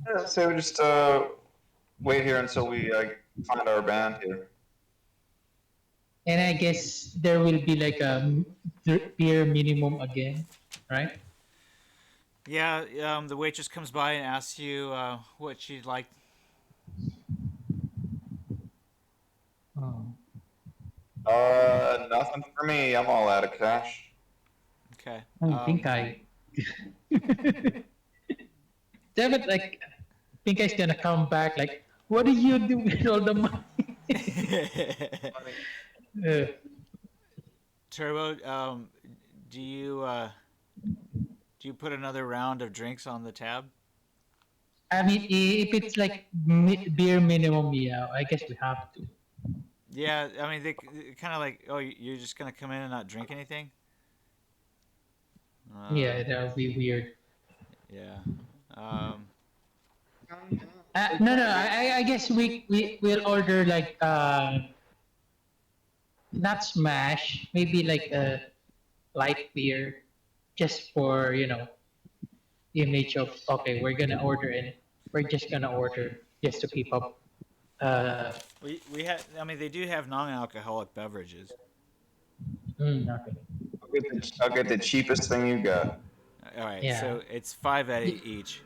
Yeah, so we just wait here until we find our band here. And I guess there will be like a beer minimum again, right? Yeah. The waitress comes by and asks you what she'd like. Oh. Nothing for me. I'm all out of cash. Okay. I think I. Damn it! Like, think I's gonna come back. Like, what do you do with all the money? uh, Turbo, do you uh, do you put another round of drinks on the tab? I mean, if it's like beer minimum, yeah, I guess we have to. Yeah, I mean they kind of like, oh, you're just gonna come in and not drink anything. Yeah, that would be weird. Yeah. Um, No, no, I guess we will order like not smash, maybe like a light beer, just for image of okay, we're gonna order and we're just gonna order just to keep up. we have. I mean, they do have non-alcoholic beverages. Okay. I'll get the cheapest thing you got. All right, Yeah. so it's five at each.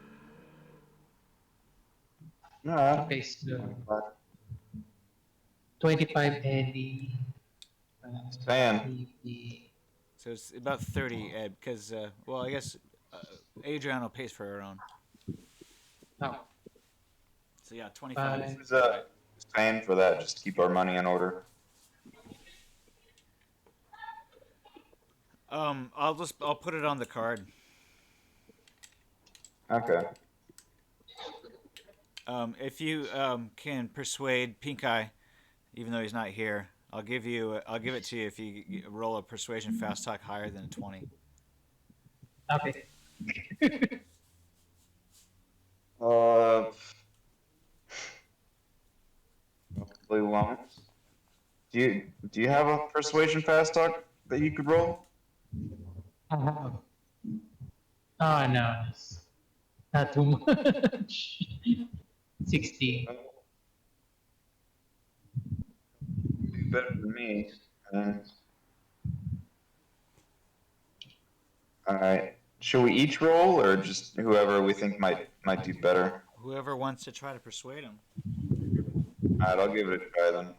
All right. Okay, so 25 Eddie. Fan. So it's about 30, Ed, because well, I guess uh, Adriano pays for her own. Oh, So yeah, 25. Who's paying for that? Just to keep our money in order. I'll put it on the card. Okay. If you can persuade Pink Eye, even though he's not here, I'll give it to you if you roll a persuasion fast talk higher than a 20. okay. Uh, probably won't. Do you have a persuasion fast talk that you could roll? Oh no, it's not too much. 16. Better than me. All right. Should we each roll, or just whoever we think might do better? Whoever wants to try to persuade him. All right, I'll give it a try then.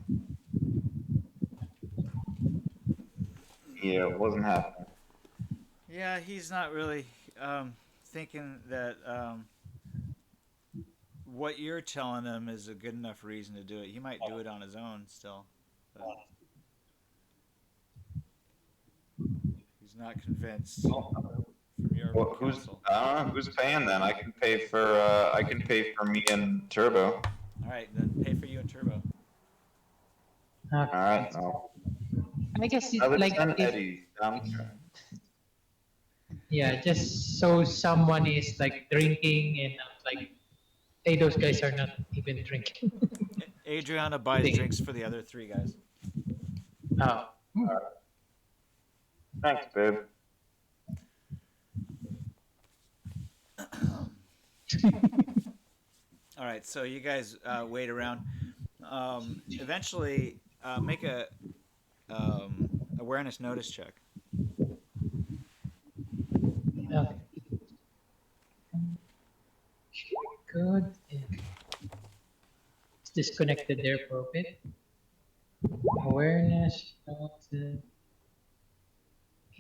Yeah, it wasn't happening. Yeah, he's not really thinking that what you're telling him is a good enough reason to do it. He might do it on his own still. But he's not convinced from your Well, counsel. I don't know who's paying then. I can pay for me and Turbo. All right, then pay for you and Turbo. All right. I guess I'll like send Eddie. yeah, just so someone is like drinking and like, hey, those guys are not even drinking. Adriana buys drinks for the other three guys. Oh. Thanks, babe. All right, so you guys wait around. Eventually, make a awareness notice check. Okay. Good. It's disconnected there for a bit. Awareness,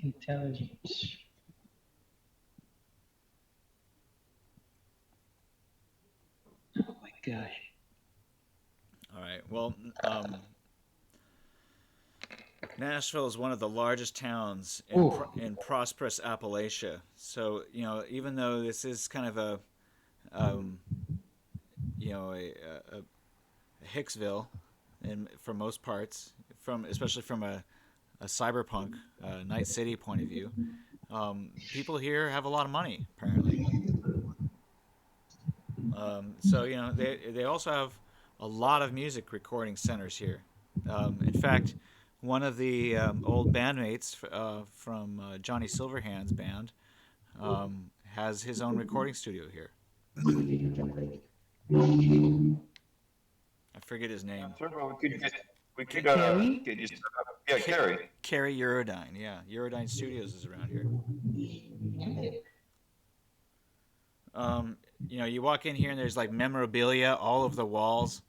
intelligence. Oh my gosh. All right. Well, Nashville is one of the largest towns Oh, in prosperous Appalachia. So even though this is kind of a um, a Hicksville, in for most parts, from especially from a cyberpunk Night City point of view, people here have a lot of money apparently. So they also have a lot of music recording centers here. In fact, one of the old bandmates from Johnny Silverhand's band has his own recording studio here. I forget his name. Turbo, we could Carrie? get you set up. Yeah, Carrie. Carrie Eurodyne. Yeah, Eurodyne Studios is around here. Um, you walk in here and there's like memorabilia all over the walls.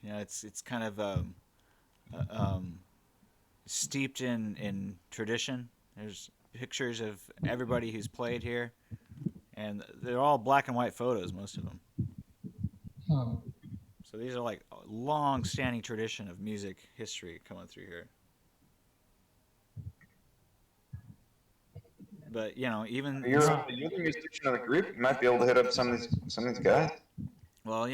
It's kind of um, steeped in tradition. There's pictures of everybody who's played here, and they're all black and white photos, most of them. Hmm. So these are like a long-standing tradition of music history coming through here. But even You're you're the musician of the group. You might be able to hit up some of these guys. well,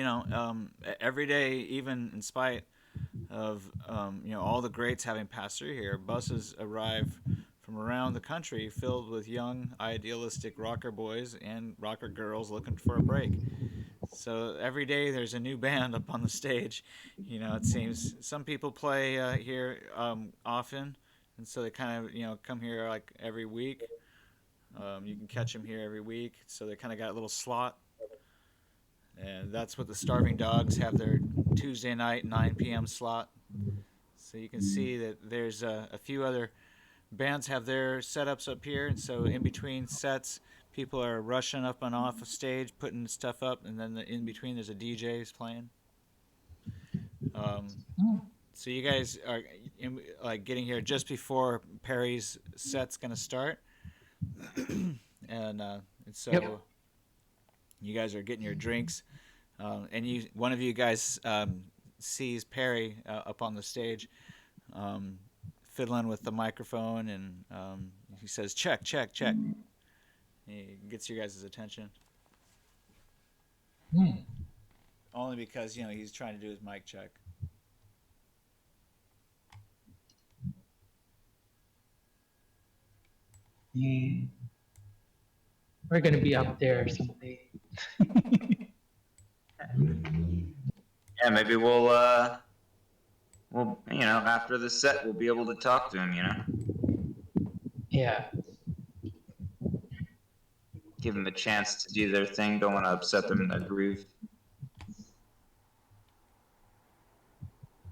every day, even in spite of all the greats having passed through here, buses arrive from around the country filled with young, idealistic rocker boys and rocker girls looking for a break. So every day there's a new band up on the stage. It seems some people play here often, and so they kind of come here like every week. You can catch them here every week, so they kind of got a little slot, and that's what the Starving Dogs have their Tuesday night 9 p.m. slot. So you can see that there's a few other bands have their setups up here, and so in between sets, people are rushing up and off of stage, putting stuff up, and then in between there's a DJ who's playing. Um, so you guys are like getting here just before Perry's set's gonna start, and so Yep. you guys are getting your drinks, and one of you guys sees Perry up on the stage, um, fiddling with the microphone, and he says, "Check, check, check." He gets your guys' attention Hmm. only because he's trying to do his mic check. Yeah. We're gonna be up there someday. Yeah, maybe we'll after the set we'll be able to talk to him. Yeah. Give them a chance to do their thing. Don't want to upset them in their groove.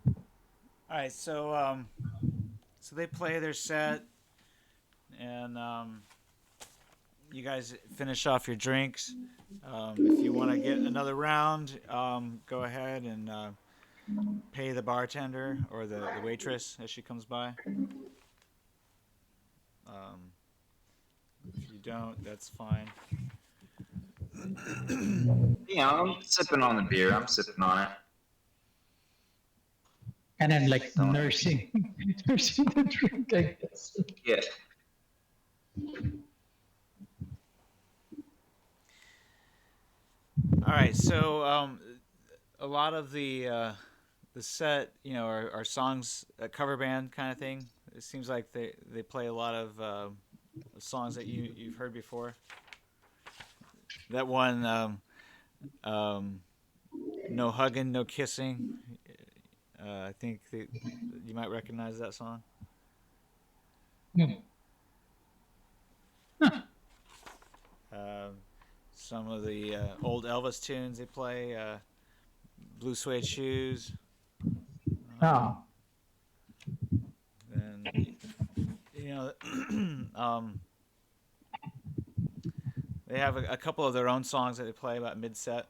All right, so they play their set, and you guys finish off your drinks. If you want to get another round, go ahead and pay the bartender or the waitress as she comes by. Um, if you don't, that's fine. I'm sipping on the beer. I'm sipping on it. And then like Don't. nursing, nursing the drink, I guess. Yeah. All right, so a lot of the set, are songs, a cover band kind of thing. It seems like they play a lot of songs that you've heard before. That one, um, no hugging, no kissing. I think you might recognize that song. Hmm. Um, some of the old Elvis tunes they play, Blue Suede Shoes. Oh. And um, they have a couple of their own songs that they play about mid-set.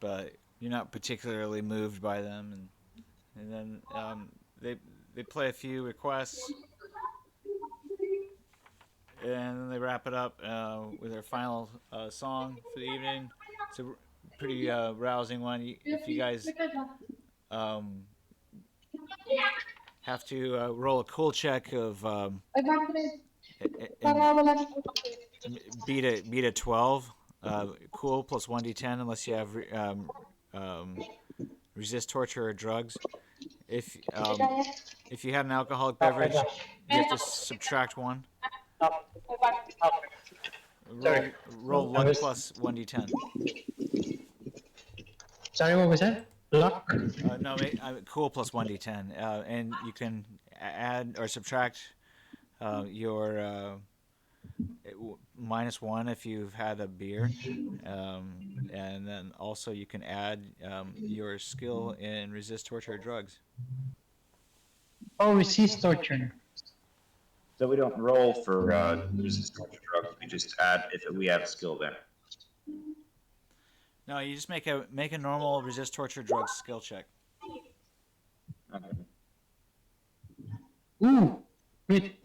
But you're not particularly moved by them, and then they play a few requests, and then they wrap it up with their final song for the evening. It's a pretty rousing one. If you guys um, have to roll a cool check of and beat a 12. Cool plus 1d10 unless you have resist torture or drugs. If you had an alcoholic Okay, beverage, gosh. you have to subtract one. Okay. Sorry. Roll I luck was plus 1d10. sorry. What was that? Luck. No, cool plus 1d10. And you can add or subtract your minus one if you've had a beer. And then also you can add your skill in resist torture or drugs. Oh, resist torture. So we don't roll for resist torture drugs. We just add if we have skill there. No, you just make a normal resist torture drugs skill check. Okay. Ooh. Wait.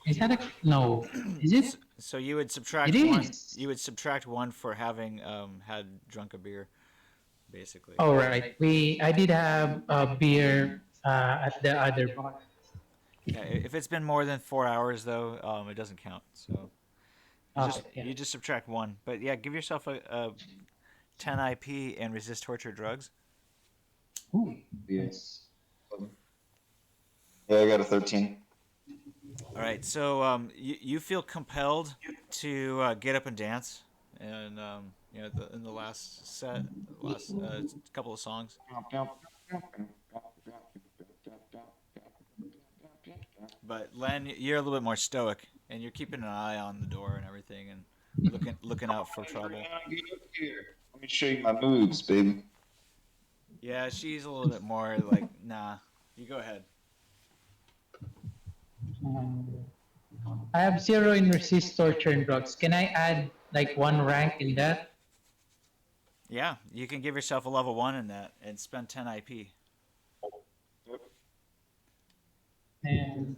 Is that a no? Is it? So you would It subtract one. is. You would subtract one for having had drunk a beer, basically. Oh right. I did have a beer at the other bar. Yeah, if it's been more than 4 hours though, it doesn't count. So Okay. Yeah. you just subtract one. But yeah, give yourself a 10 IP and resist torture drugs. Ooh. Yes. Yeah, I got a 13. All right, so you feel compelled to get up and dance, and in the last set, last couple of songs. But Len, you're a little bit more stoic, and you're keeping an eye on the door and everything, and looking out for trouble. Let me show you my moves, baby. Yeah, she's a little bit more like, nah, you go ahead. Um, I have zero in resist torture and drugs. Can I add like one rank in that? Yeah, you can give yourself a level one in that and spend 10 IP. And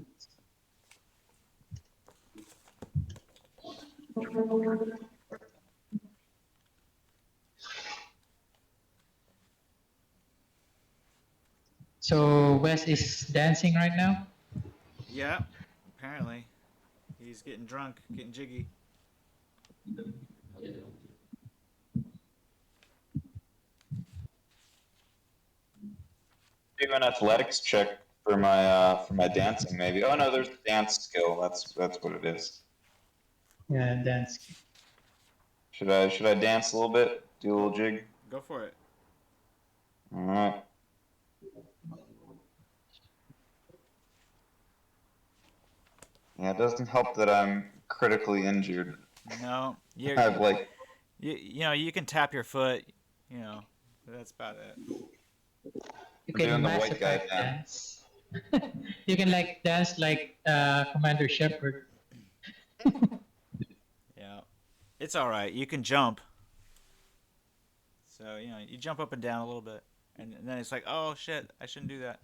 so Wes is dancing right now. Yeah, apparently he's getting drunk, getting jiggy. Do an athletics check for my dancing, maybe. Oh no, there's a dance skill. That's what it is. Yeah, dance. Should I dance a little bit? Do a little jig? Go for it. All right. Yeah, it doesn't help that I'm critically injured. No, I have like you know you can tap your foot, you know, but that's about it. You I'm doing can the Mass white guy Effect dance. dance. You can like dance like Commander Shepard. Yeah, it's all right. You can jump, so you jump up and down a little bit, and then it's like, oh shit, I shouldn't do that.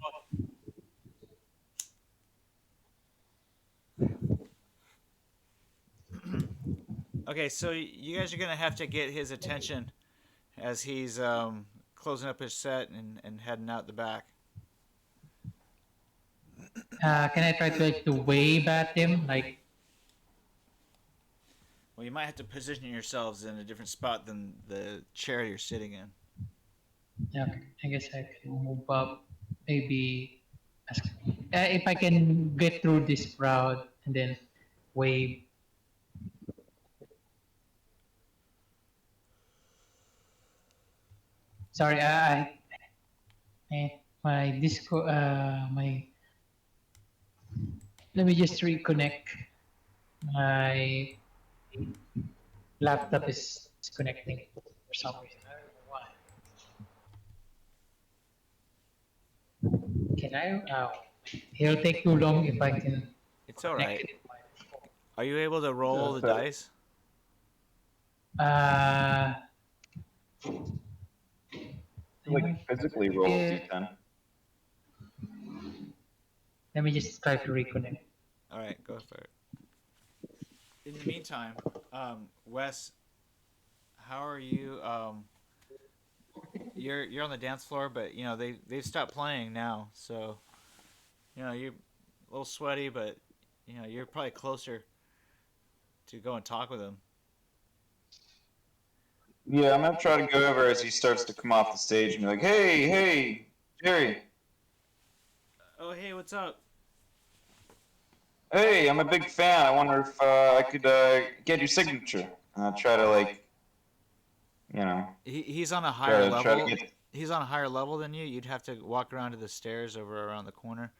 Okay, so you guys are gonna have to get his attention as he's closing up his set and heading out the back. Can I try to like to wave at him? Like, Well, you might have to position yourselves in a different spot than the chair you're sitting in. yeah, I guess I can move up. Maybe if I can get through this crowd and then wave. Sorry, my disco. My Let me just reconnect. My laptop is disconnecting for some reason. I don't know why. Can I? It'll take too long if I can It's all connect right. it. Are you able to roll the dice? Uh, Like physically roll a yeah, d10. let me just try to reconnect. All right, go for it. In the meantime, Wes, how are you you're on the dance floor, but they've stopped playing now, so you're a little sweaty, but you're probably closer to go and talk with him. Yeah, I'm gonna try to go over as he starts to come off the stage and be like, "Hey, hey, Jerry. Oh, hey, what's up? Hey, I'm a big fan. I wonder if I could get your signature." Try to like, you know, He's on a higher try to level. get. He's on a higher level than you. You'd have to walk around to the stairs over around the corner.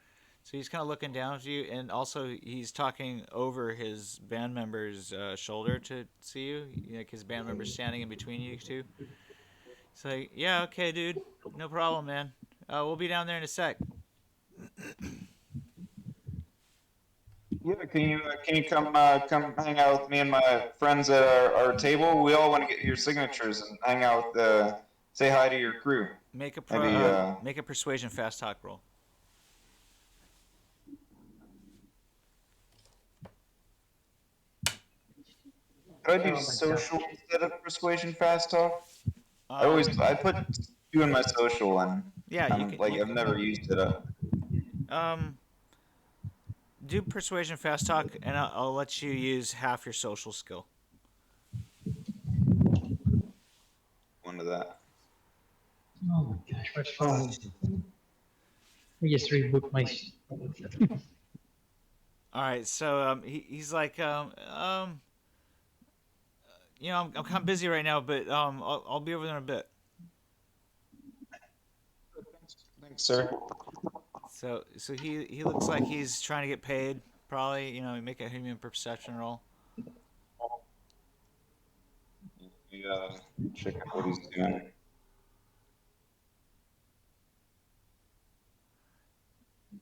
So he's kind of looking down at you, and also he's talking over his band member's shoulder to see you. Like his band member's standing in between you two. He's like, "Yeah, okay, dude, no problem, man. We'll be down there in a sec." Yeah, can you come hang out with me and my friends at our table? We all want to get your signatures and hang out with say hi to your crew. Maybe Make a persuasion fast talk roll. could I do Oh my god. social instead of persuasion fast talk? Um, I put two in my social and yeah, you I'm can like I've never used it. um do persuasion fast talk, and I'll let you use half your social skill. One of that. Oh my gosh, what's wrong with it? I just reboot my. All right, so he's like, I'm kind of busy right now, but I'll be over there in a bit. Thanks, sir. So he looks like he's trying to get paid. Probably, make a human perception roll. We check out what he's doing.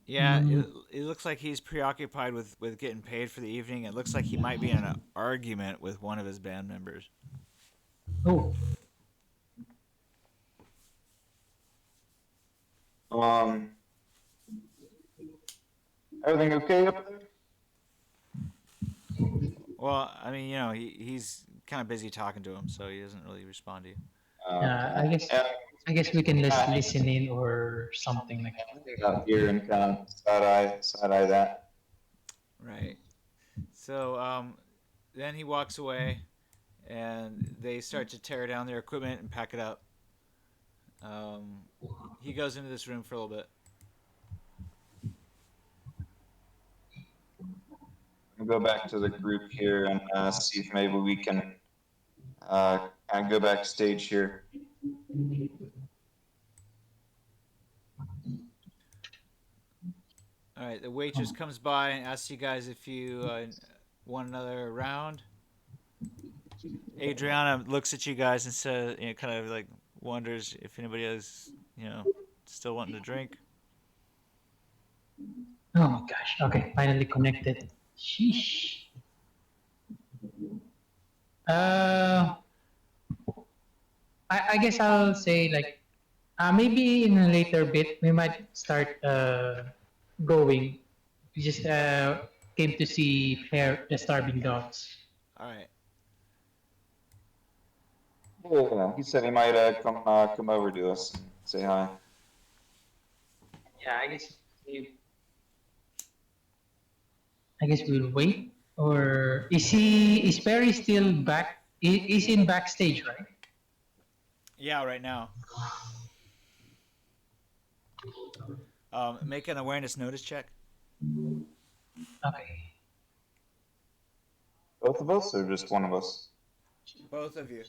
Yeah, it looks like he's preoccupied with getting paid for the evening. It looks like he might be in an argument with one of his band members. Oh, Um, everything okay up there? Well, I mean, he's kind of busy talking to him, so he doesn't really respond to you. I Okay. guess I guess we can just listen in or something like that. Hang out here and kind of side eye that. Right. So then he walks away, and they start to tear down their equipment and pack it up. Um, he goes into this room for a little bit. We'll go back to the group here and see if maybe we can kind of go backstage here. All right, the waitress comes by and asks you guys if you want another round. Adriana looks at you guys and says, kind of like wonders if anybody else, still wanting to drink. Oh my gosh. Okay, finally connected. Sheesh. Uh, I guess I'll say like maybe in a later bit we might start going. We just came to see fair the starving dogs. All right. Yeah, he said he might come over to us and say hi. Yeah, I guess we'll wait. Or is Perry still back? Is in backstage, right? Yeah, right now. Make an awareness notice check. Okay. Both of us or just one of us? Both of you.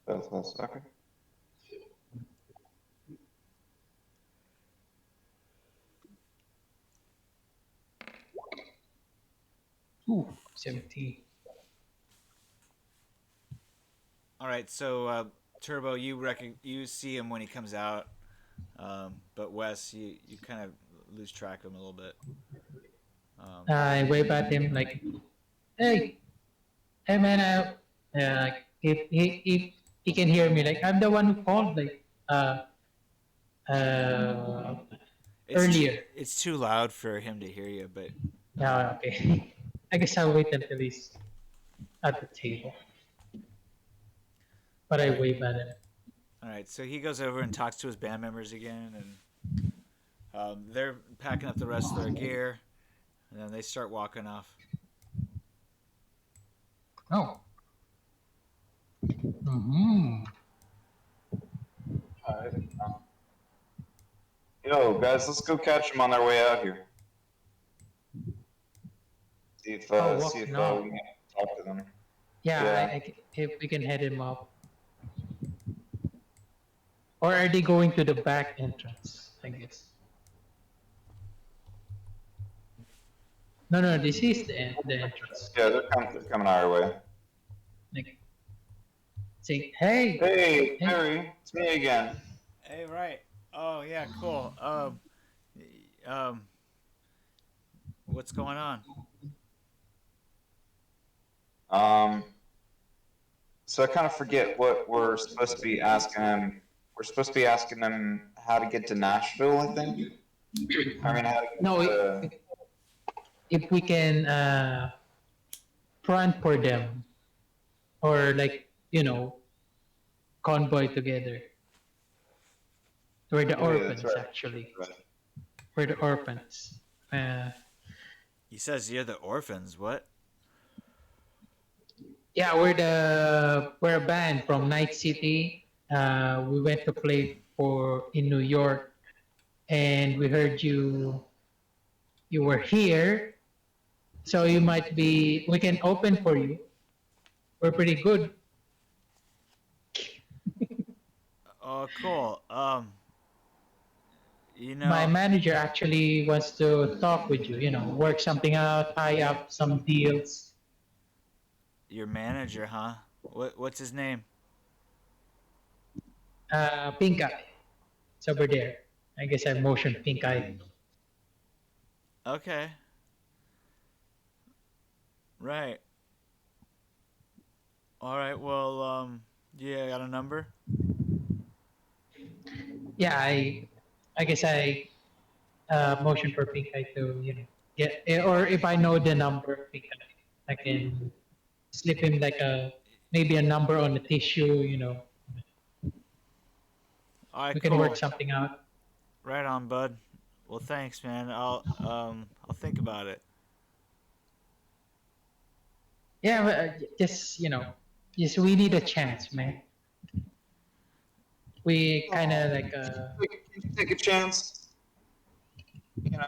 Both of us. Okay. Ooh, 17. All right, so Turbo, you see him when he comes out, but Wes, you kind of lose track of him a little bit. I wave at him like, hey, hey man, if he can hear me, like I'm the one who called, like uh, earlier. It's too loud for him to hear you, but Yeah, okay. I guess I'll wait until he's at the table. But I all right. wave at him. All right, so he goes over and talks to his band members again, and they're packing up the rest of their gear, and then they start walking off. Oh. Mm-hmm. Alright. Yo, guys, let's go catch them on their way out here. See if Oh, see walking if off. we can talk to them. Yeah, Yeah. if we can head him up. Or are they going to the back entrance? I guess. No, no, this is the entrance. Yeah, they're coming our way. Like, saying, hey, Hey, hey. Terry, it's me again. Hey, right. Oh yeah, cool. Um, what's going on? Um, so I kind of forget what we're supposed to be asking them. We're supposed to be asking them how to get to Nashville, I think. I mean, how to get No, to... if we can front for them, or like, convoy together. We're the Oh, yeah, that's orphans, right. actually. Right. We're the orphans. He says you're the orphans. What? Yeah, we're a band from Night City. We went to play for in New York, and we heard you were here, so you might be. We can open for you. We're pretty good. Oh, cool. You My know, manager actually wants to talk with you. Work something out, tie up some deals. your manager, huh? What's his name? Pink Eye. It's over there. I guess I motioned Pink Eye. Okay. Right. All right. Well, yeah, I got a number. Yeah, I guess I motion for Pink Eye to get, or if I know the number of Pink Eye, I can slip him like maybe a number on the tissue. All right, We can work cool. something out. Right on, bud. Well, thanks, man. I'll think about it. Yeah, but, just just we need a chance, man. We kind of like Take a chance. You know,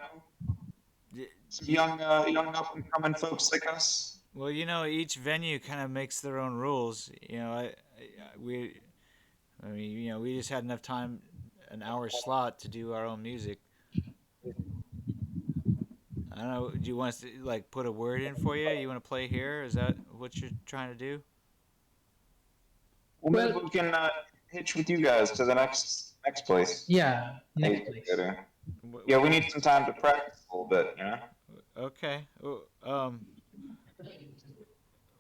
some young up and coming folks like us. Well, each venue kind of makes their own rules. I mean, we just had enough time, an hour slot to do our own music. I don't know. Do you want us to like put a word in for you? You want to play here? Is that what you're trying to do? Well, maybe well, we can hitch with you guys to the next place. yeah, Hey, next place. yeah, we need some time to practice a little bit. Okay.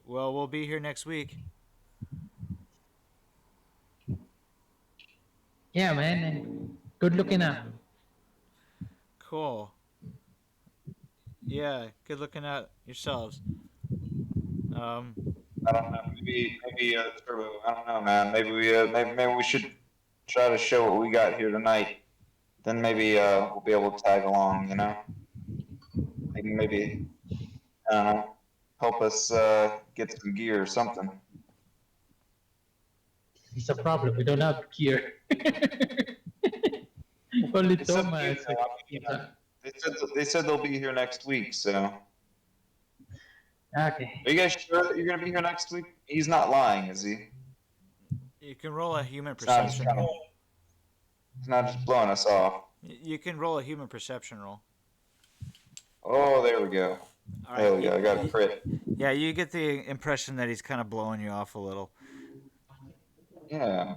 Well, we'll be here next week. Yeah, man, and good looking out. Cool. Yeah. Good looking out yourselves. Um. I don't know. Maybe Turbo. I don't know, man. Maybe we should try to show what we got here tonight. Then maybe we'll be able to tag along. Maybe I don't know, help us get some gear or something. It's a problem. We don't have gear. Only It's up to you. Thomas. They said they'll be here next week. So Okay. are you guys sure that you're gonna be here next week? He's not lying, is he? You can roll a human He's not just perception roll. he's not just blowing us off. You can roll a human perception roll. Oh, there we go. All There right. we go. I got a crit. Yeah, you get the impression that he's kind of blowing you off a little. Yeah.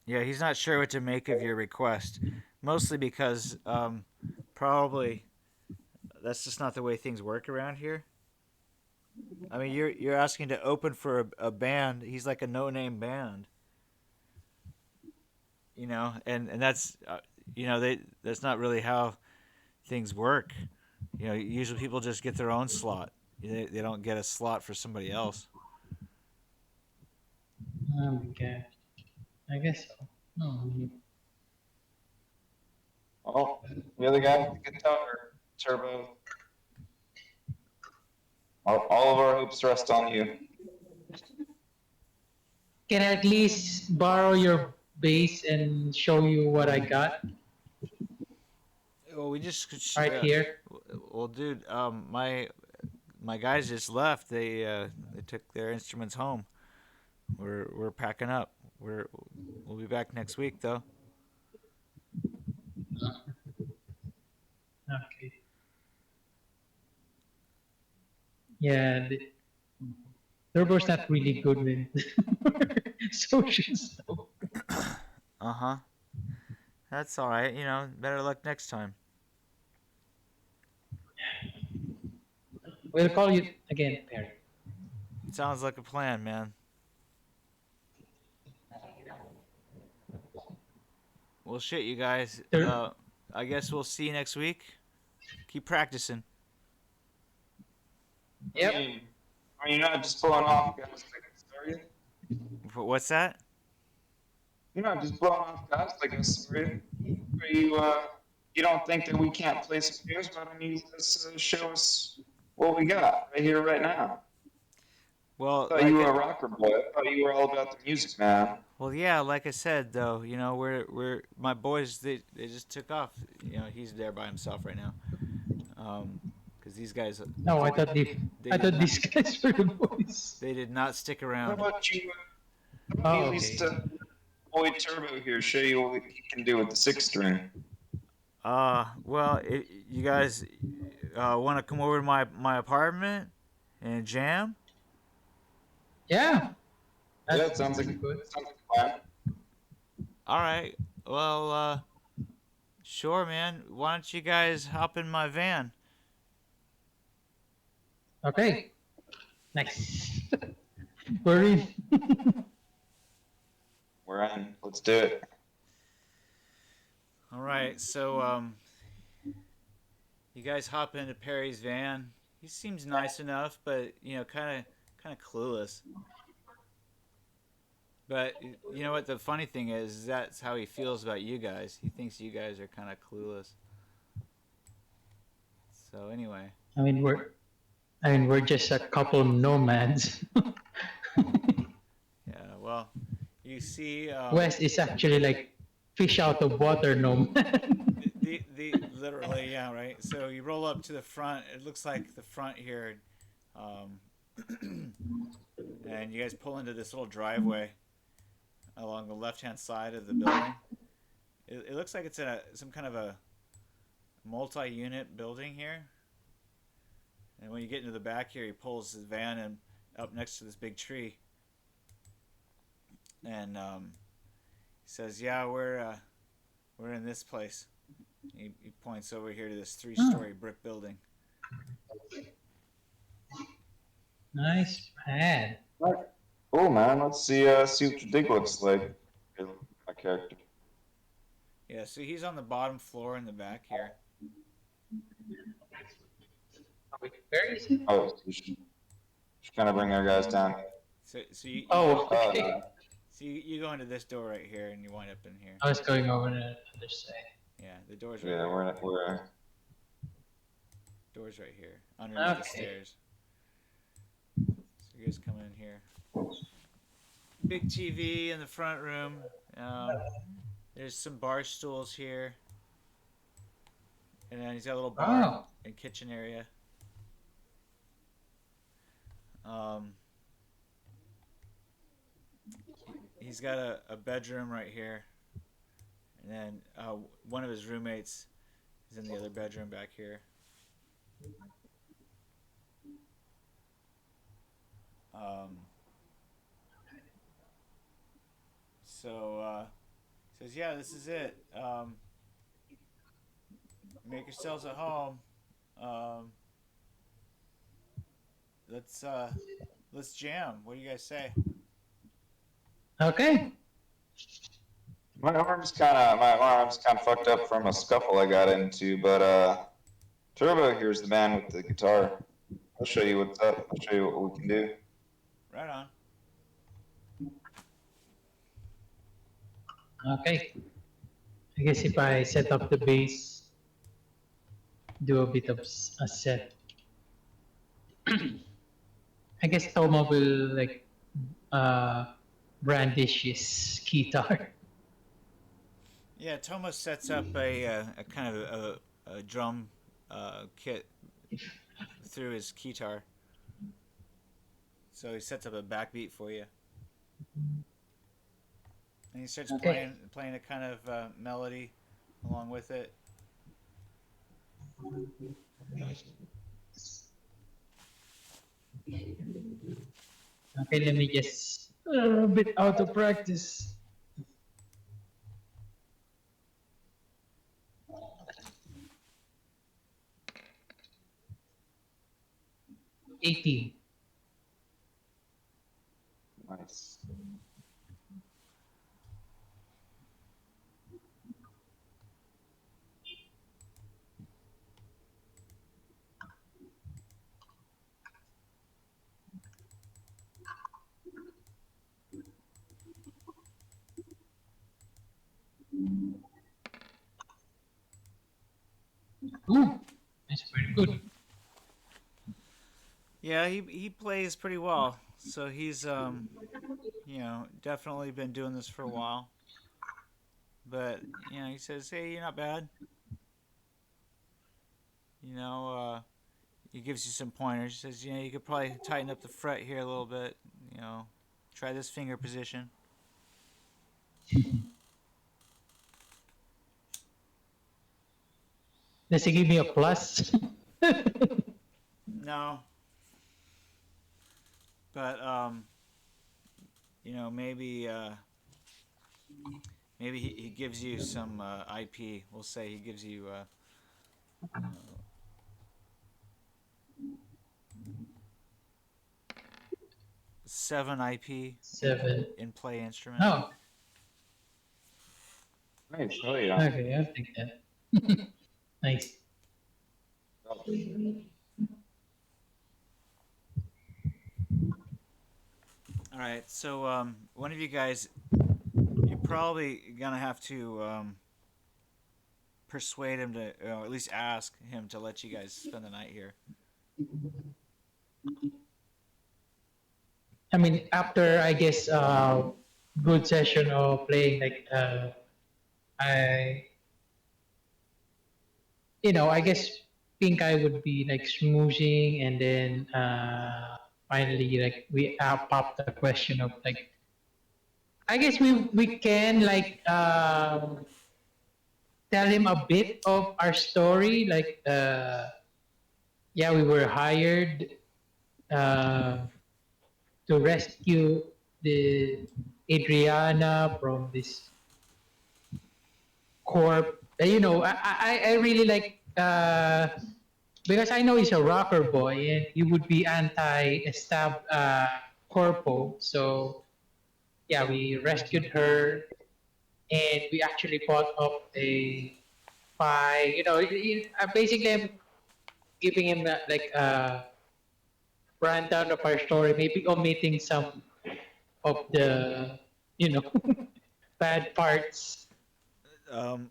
Yeah, he's not sure what to make of your request, mostly because probably that's just not the way things work around here. I mean, you're asking to open for a band. He's like a no-name band, and that's that's not really how things work. Usually people just get their own slot. They don't get a slot for somebody else. Okay. I guess so. Hmm. Oh, the other guy with the guitar, Turbo. All of our hopes rest on you. Can I at least borrow your base and show you what I got Well, we just right here? well, dude, my guys just left. They took their instruments home. We're packing up. We'll be back next week though. Okay. Yeah, Turbo's not really good with socials. Though. Uh huh. That's all right. You know, better luck next time. We'll call you again, Perry. Sounds like a plan, man. Well, shit, you guys. Tur- I guess we'll see you next week. Keep practicing. I Yep. mean, are you not just blowing off guys like us, are you? What's that? You're not just blowing off guys like us, are you? Are you, you don't think that we can't play some games? Why don't you just show us what we got right here, right now? Well, I thought you were a rocker boy. I thought you were all about the music, man. well, yeah. Like I said, though, you know, we're my boys. They just took off. You know, he's there by himself right now. Because these guys, No, they I did thought not, these guys were the boys. they did not stick How around. about you, Oh, at okay. least boy Turbo here show you what he can do with the six string? Well, you guys want to come over to my apartment and jam? Yeah, Yeah, that it sounds like good. a plan. All right. Well, sure, man. Why don't you guys hop in my van? Okay, nice. We're in. We're in. Let's do it. All right. So, you guys hop into Perry's van. He seems nice enough, but you know, kind of clueless. But you know what? The funny thing is that's how he feels about you guys. He thinks you guys are kind of clueless. So anyway, I mean, we're just a couple nomads. yeah. Well, you see, West is actually like fish out of water nomad. the literally, yeah, right. So you roll up to the front. It looks like the front here, um, and you guys pull into this little driveway along the left-hand side of the building. It looks like it's in some kind of a multi-unit building here. And when you get into the back here, he pulls his van in up next to this big tree, and he says, "Yeah, we're in this place." He points over here to this three-story brick building. Nice man. Cool, man. Let's see what your dig looks like. My character. Yeah, so he's on the bottom floor in the back here. Where is it? Oh, so should kind of bring our guys down. So you Oh, go, okay. so you go into this door right here, and you wind up in here. I was going over the other side. Yeah, the door's right Yeah, here. we're Door's right here, underneath the Okay. stairs. So you guys come in here. Big TV in the front room. There's some bar stools here, and then he's got a little bar Oh, and kitchen area. Um, he's got a bedroom right here, and then one of his roommates is in the other bedroom back here. Um, so he says, "Yeah, this is it. Make yourselves at home. Um, let's jam. What do you guys say?" okay. my arm's kind of fucked up from a scuffle I got into, but Turbo here's the man with the guitar. I'll show you what's up. I'll show you what we can do. Right on. Okay. I guess if I set up the base, do a bit of a set. I guess Toma will like uh brandish his guitar. Yeah, Tomo sets up a kind of a drum kit through his guitar. So he sets up a backbeat for you, and he starts Okay. playing a kind of melody along with it. Okay, let me just a bit out of practice. 18. Nice. Ooh, that's pretty good. Yeah, he plays pretty well. So he's definitely been doing this for a while. But he says, "Hey, you're not bad." You know, he gives you some pointers. He says, "You could probably tighten up the fret here a little bit. You know, try this finger position." Does he give me a plus? No, but maybe he gives you some IP. We'll say he gives you 7 IP 7. in play instrument. Oh, Nice. Oh yeah. okay, I'll take that. Nice. All right, so one of you guys, you're probably gonna have to persuade him to, or at least ask him to let you guys spend the night here. I mean, after I guess good session of playing, like I I guess think I would be like smoothing, and then finally like we pop the question of like I guess we can like tell him a bit of our story, like yeah, we were hired uh, to rescue the Adriana from this corp. I really like because I know he's a rocker boy and he would be anti-stab corpo. So yeah, we rescued her and we actually bought up a pie. Basically I'm giving him like a rundown of our story, maybe omitting some of the you know bad parts. Um,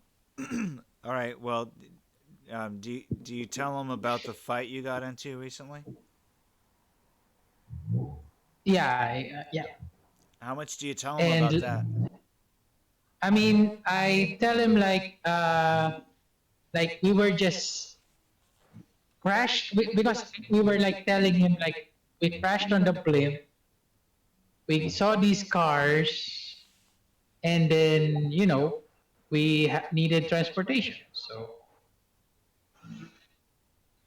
all right. Well, do you tell him about the fight you got into recently? Yeah, yeah, How much do you tell him about that? and I mean I tell him like we were just crashed because we were like telling him like we crashed on the blimp. We saw these cars, and then we needed transportation. So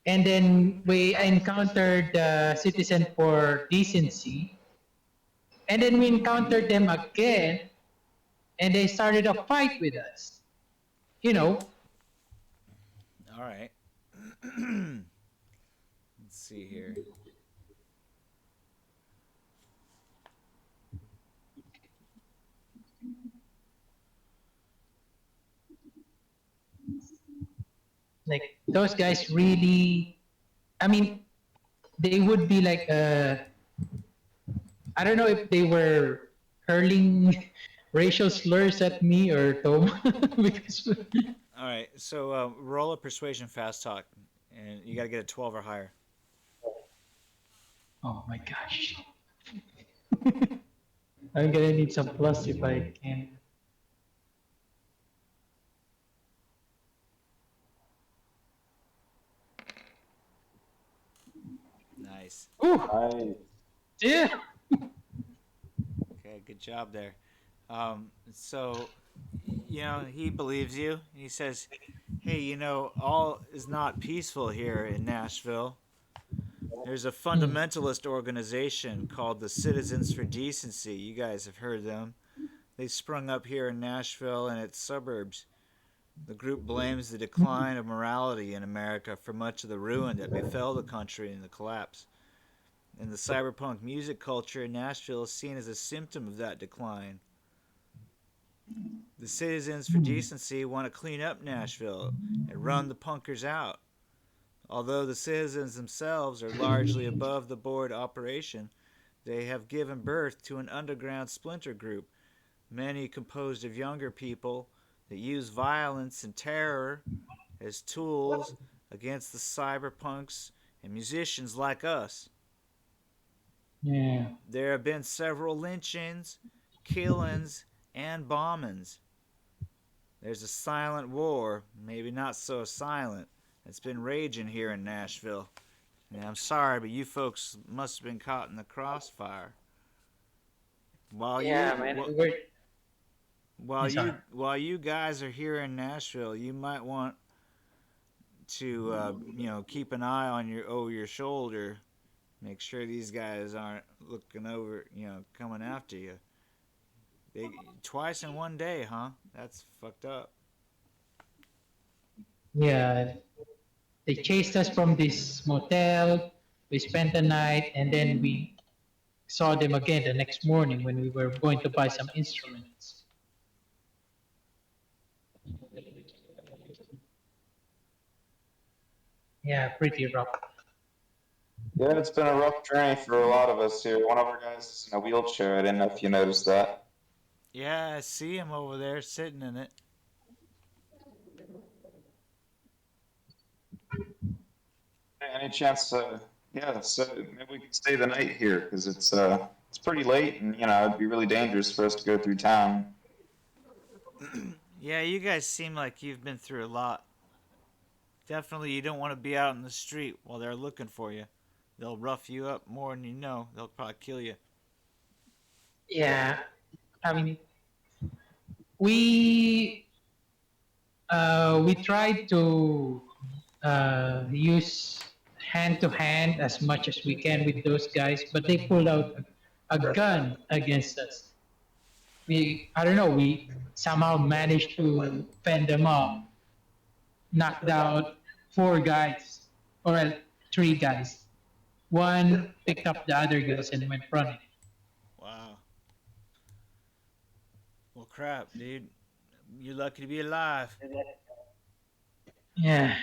and then we encountered the citizen for decency, and then we encountered them again, and they started a fight with us. You know, All right. Let's see here. like those guys really. I mean, they would be like I don't know if they were hurling racial slurs at me or Tom because All right, so roll a persuasion fast talk, and you got to get a 12 or higher. oh my gosh, I'm gonna need some plus if I can. Nice. Ooh, I yeah. Okay, good job there. So, he believes you. He says, "Hey, all is not peaceful here in Nashville. There's a Hmm. fundamentalist organization called the Citizens for Decency. You guys have heard them. They sprung up here in Nashville and its suburbs. The group blames the decline of morality in America for much of the ruin that befell the country in the collapse. And the cyberpunk music culture in Nashville is seen as a symptom of that decline. The Citizens for Hmm. Decency want to clean up Nashville and run the punkers out. Although the citizens themselves are largely above the board operation, they have given birth to an underground splinter group, many composed of younger people that use violence and terror as tools against the cyberpunks and musicians like us. Yeah. There have been several lynchings, killings, and bombings. There's a silent war, maybe not so silent, that's been raging here in Nashville. And I'm sorry, but you folks must have been caught in the crossfire. While Yeah, you man. wh- I'm sorry. while you guys are here in Nashville, you might want to keep an eye on your over your shoulder. Make sure these guys aren't looking over, coming after you. They twice in one day, huh? That's fucked up. Yeah, they chased us from this motel. We spent the night, and then we saw them again the next morning when we were going to buy some instruments. Yeah, pretty rough. Yeah, it's been a rough journey for a lot of us here. One of our guys is in a wheelchair. I didn't know if you noticed that. Yeah, I see him over there sitting in it. Any chance? Yeah, so maybe we could stay the night here because it's pretty late, and it'd be really dangerous for us to go through town. Yeah, you guys seem like you've been through a lot. Definitely, you don't want to be out in the street while they're looking for you. They'll rough you up more than you know. They'll probably kill you. Yeah, I mean, we we tried to use hand to hand as much as we can with those guys, but they pulled out a gun against us. We I don't know. We somehow managed to fend them off, knocked out four guys, or three guys. One picked up the other guys and went running. Wow. Well, crap, dude. You're lucky to be alive. Yeah,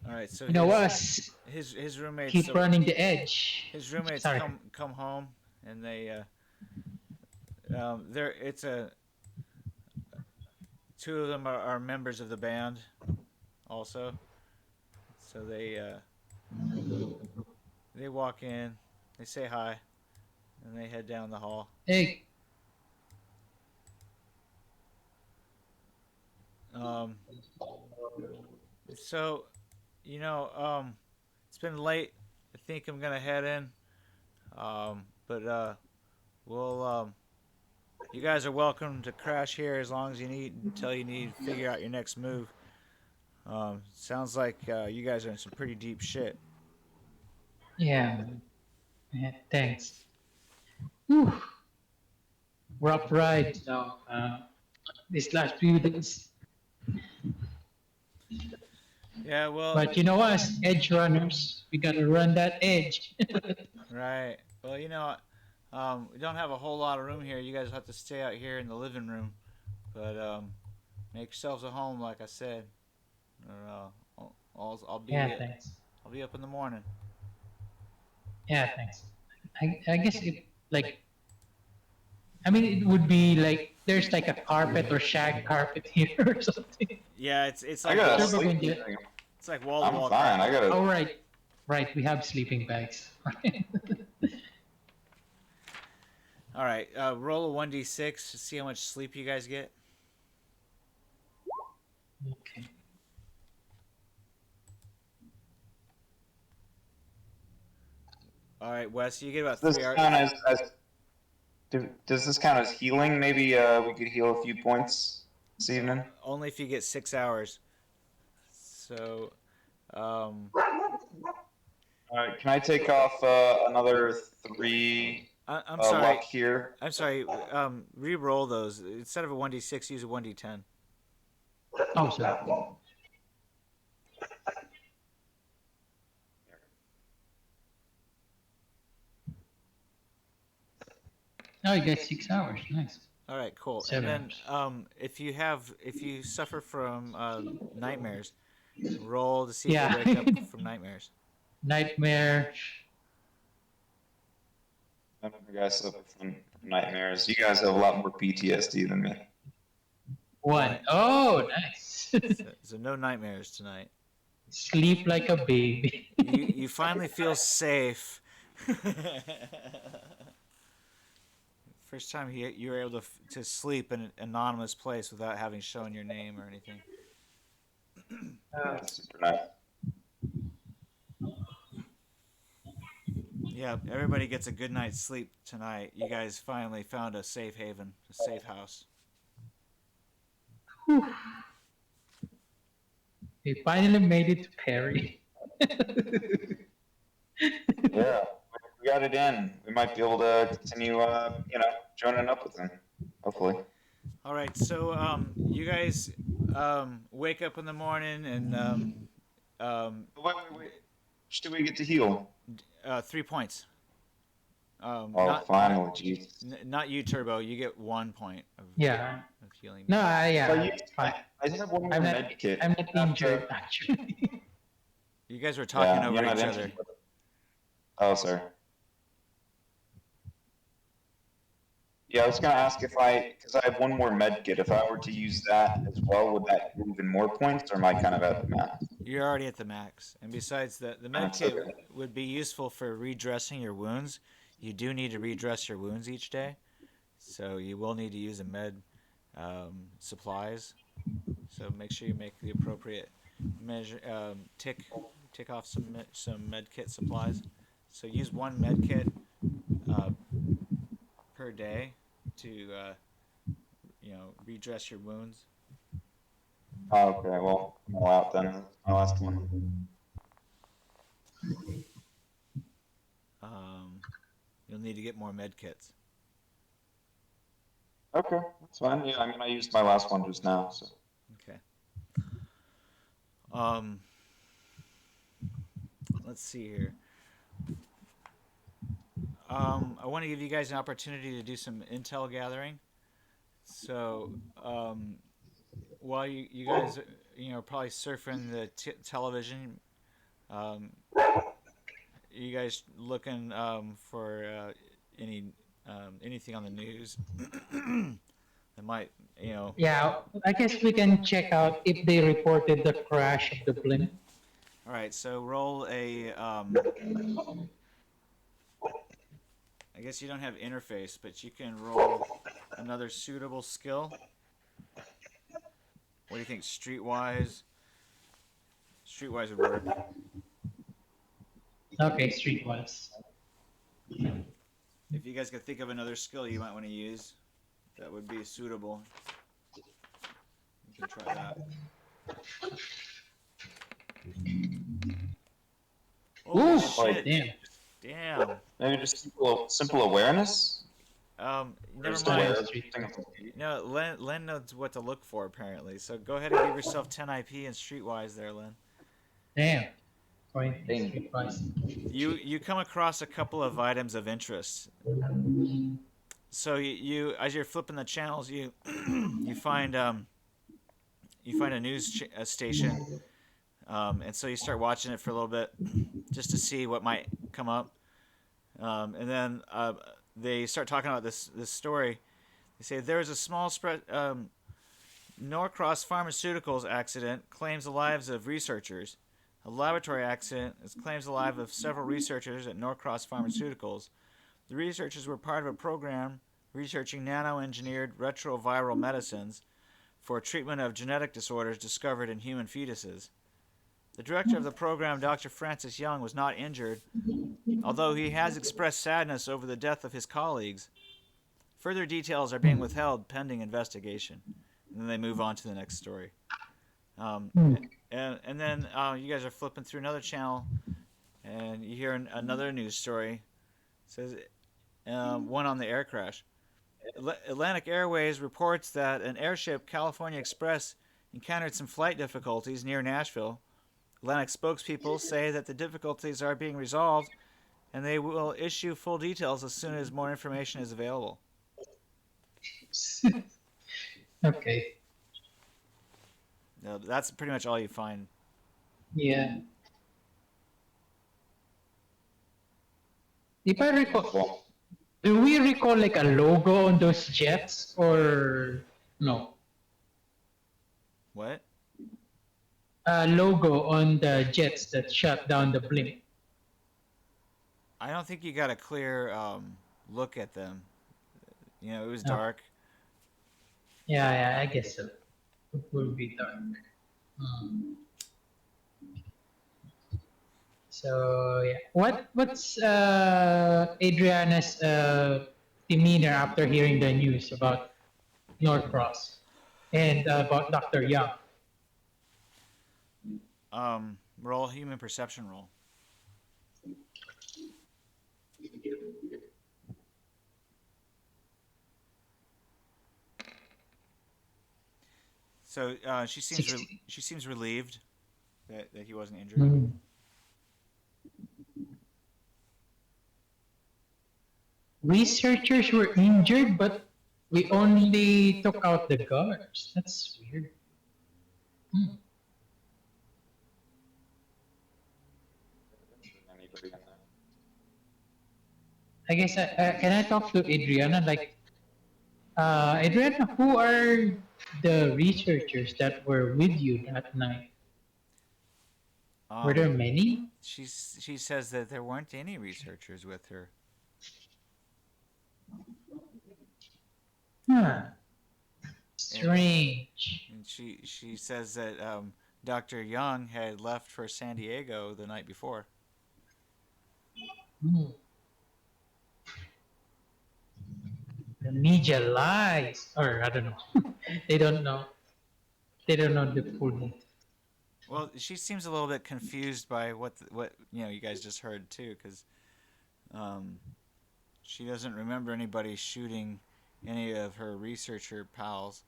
All right, so you know his us his his roommates keep running the edge. his roommates Sorry. come home, and they're it's a two of them are members of the band also. So they walk in, they say hi, and they head down the hall. Hey, Um, so it's been late. I think I'm gonna head in. But we'll you guys are welcome to crash here as long as you need until you need to figure out your next move. Sounds like you guys are in some pretty deep shit. yeah, thanks. Whew, rough ride. So these last few days. Yeah, well, But you know us, edge runners, we gotta run that edge. right. Well, we don't have a whole lot of room here. You guys have to stay out here in the living room. But make yourselves at home, like I said. Or, Yeah, thanks. I'll be up in the morning. Yeah, thanks. I guess if like I mean, it would be like there's like a carpet or shag carpet here or something. Yeah, it's I like got a Turbo wall. can sleeping get. bag. It's like wall to I'm wall fine. I carpet. got a. Oh right, right. We have sleeping bags. All right, roll a 1d6 to see how much sleep you guys get. Okay. All right, Wes, you get about Does three this hours. count does this count as healing? Maybe we could heal a few points this evening. Only if you get 6 hours. So, um, All right. Can I take off another three I'm sorry. luck here? I'm sorry. Re-roll those instead of a 1d6. Use a 1d10. Oh, sorry. Oh, you get 6 hours. Nice. All right, cool. And 7 then, hours. if you suffer from nightmares, roll to see if you Yeah. wake up from nightmares. Nightmare. I don't think I suffer from nightmares. You guys have a lot more PTSD than me. One. Oh, nice. So no nightmares tonight. Sleep like a baby. You finally feel safe. First time you were able to sleep in an anonymous place without having shown your name or anything. That's super nice. Yeah, everybody gets a good night's sleep tonight. You guys finally found a safe haven, a safe house. We finally made it to Perry. Yeah, we got it in. We might be able to continue, joining up with them. Hopefully. All right, so you guys wake up in the morning and Wait. Should we get to heal? 3 points. Oh, finally, jeez. Not you, Turbo. You get 1 point of Yeah. healing. No, I yeah. Fine. have one more I'm not. med kit. I'm not injured actually. You guys were talking Yeah, over you're not each injured. other. Oh, sorry. Yeah, I was gonna ask because I have one more med kit. If I were to use that as well, would that do even more points, or am I kind of at the max? You're already at the max. And besides, the med That's kit okay. would be useful for redressing your wounds. You do need to redress your wounds each day, so you will need to use a med supplies. So make sure you make the appropriate measure. Tick off some med kit supplies. So use one med kit uh, per day to redress your wounds. Oh, okay, well, I'm all out then. That's my last one. You'll need to get more med kits. Okay, that's fine. Yeah, I mean, I used my last one just now, so. Okay. Let's see here. I want to give you guys an opportunity to do some intel gathering. So, while you guys, are probably surfing the television, um, you guys looking for anything on the news that might, Yeah, I guess we can check out if they reported the crash of the blimp. All right, so roll a. I guess you don't have interface, but you can roll another suitable skill. What do you think, Streetwise? Streetwise would work. Okay, Streetwise. If you guys could think of another skill you might want to use, that would be suitable. You can try that. Oh Ooh, shit! damn. Damn. Maybe just simple awareness? Never Just mind. aware mind. of things. No, Len knows what to look for apparently. So go ahead and give yourself 10 IP and Streetwise there, Len. Damn. Point Streetwise. You come across a couple of items of interest. So you as you're flipping the channels, you you find a news station, and so you start watching it for a little bit, just to see what might come up, and then they start talking about this story. They say there is a small spread. Norcross Pharmaceuticals accident claims the lives of researchers. A laboratory accident claims the lives of several researchers at Norcross Pharmaceuticals. The researchers were part of a program researching nano-engineered retroviral medicines for treatment of genetic disorders discovered in human fetuses. The director of the program, Dr. Francis Young, was not injured, although he has expressed sadness over the death of his colleagues. Further details are being withheld pending investigation. And then they move on to the next story. Um, and then you guys are flipping through another channel, and you hear another news story. It says one on the air crash. Atlantic Airways reports that an airship, California Express, encountered some flight difficulties near Nashville. Atlantic spokespeople say that the difficulties are being resolved, and they will issue full details as soon as more information is available. Okay. No, that's pretty much all you find. Yeah. If I recall, Well, do we recall like a logo on those jets or no? What? A logo on the jets that shut down the blimp. I don't think you got a clear look at them. You know, it was No. dark. Yeah, I guess so. It will be dark. So yeah, what's Adriana's demeanor after hearing the news about Norcross and about Dr. Young? Roll human perception roll. So she seems relieved that he wasn't injured. Mm. Researchers were injured, but we only took out the guards. That's weird. I guess can I talk to Adriana? Like, Adriana, who are the researchers that were with you that night? Were there many? She says that there weren't any researchers with her. Huh. Strange. And she says that Dr. Young had left for San Diego the night before. The media lies, or I don't know. They don't know. They don't know the full details. Well, she seems a little bit confused by what you guys just heard too, because she doesn't remember anybody shooting any of her researcher pals.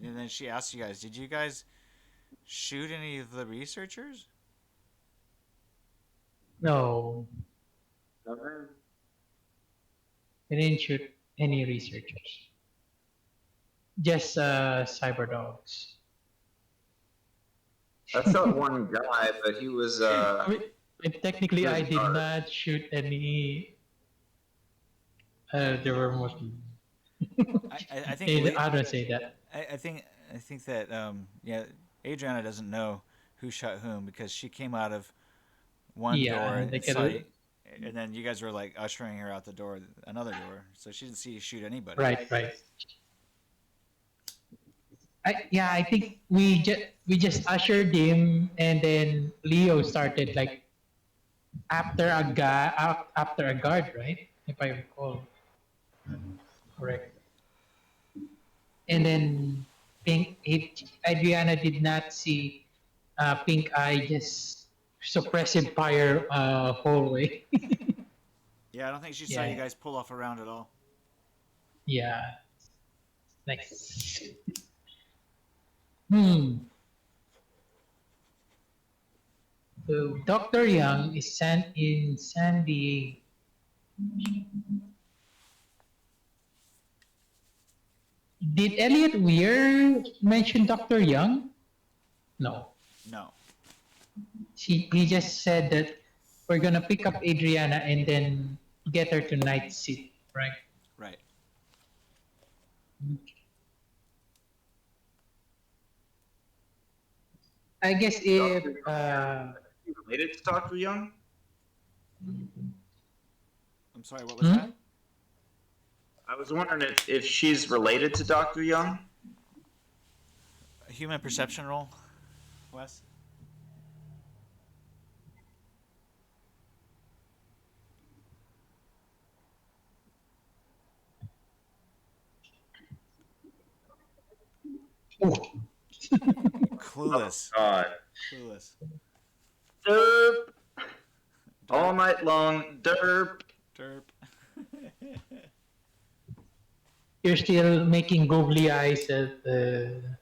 And then she asked you guys, "Did you guys shoot any of the researchers?" No, we didn't shoot any researchers. Just cyber dogs. I shot one guy, but he was Technically, I did not shoot any. There were mostly. I think I don't say that. I think that Adriana doesn't know who shot whom because she came out of one door and then you guys were like ushering her out the door, another door, so she didn't see you shoot anybody. Right. I think we just ushered him, and then Leo started like after a guard, right? If I recall, correct. And then Adriana did not see Pink Eye just suppressive fire hallway. Yeah, I don't think she saw you guys pull off around at all. Yeah. Nice. So Dr. Young is in San Diego. Did Elliot Weir mention Dr. Young? No. No. He just said that we're gonna pick up Adriana and then get her to night seat, right? I guess if Dr. Young, is she related to Dr. Young? I'm sorry, what was hmm? that? I was wondering if she's related to Dr. Young. A human perception roll, Wes? Oh, Oh Clueless. God. Clueless. Derp. All Derp. night long. Derp. Derp. you're still making googly eyes at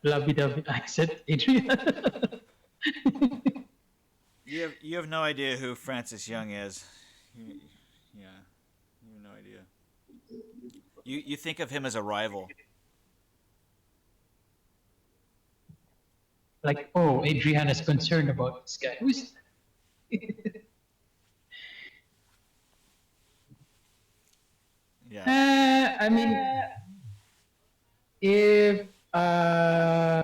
lovey-dovey eyes at Adrian. You have no idea who Francis Young is. You, yeah, you have no idea. You think of him as a rival. Like, oh, Adrian is concerned about this guy. Who's Yeah. I mean, if uh,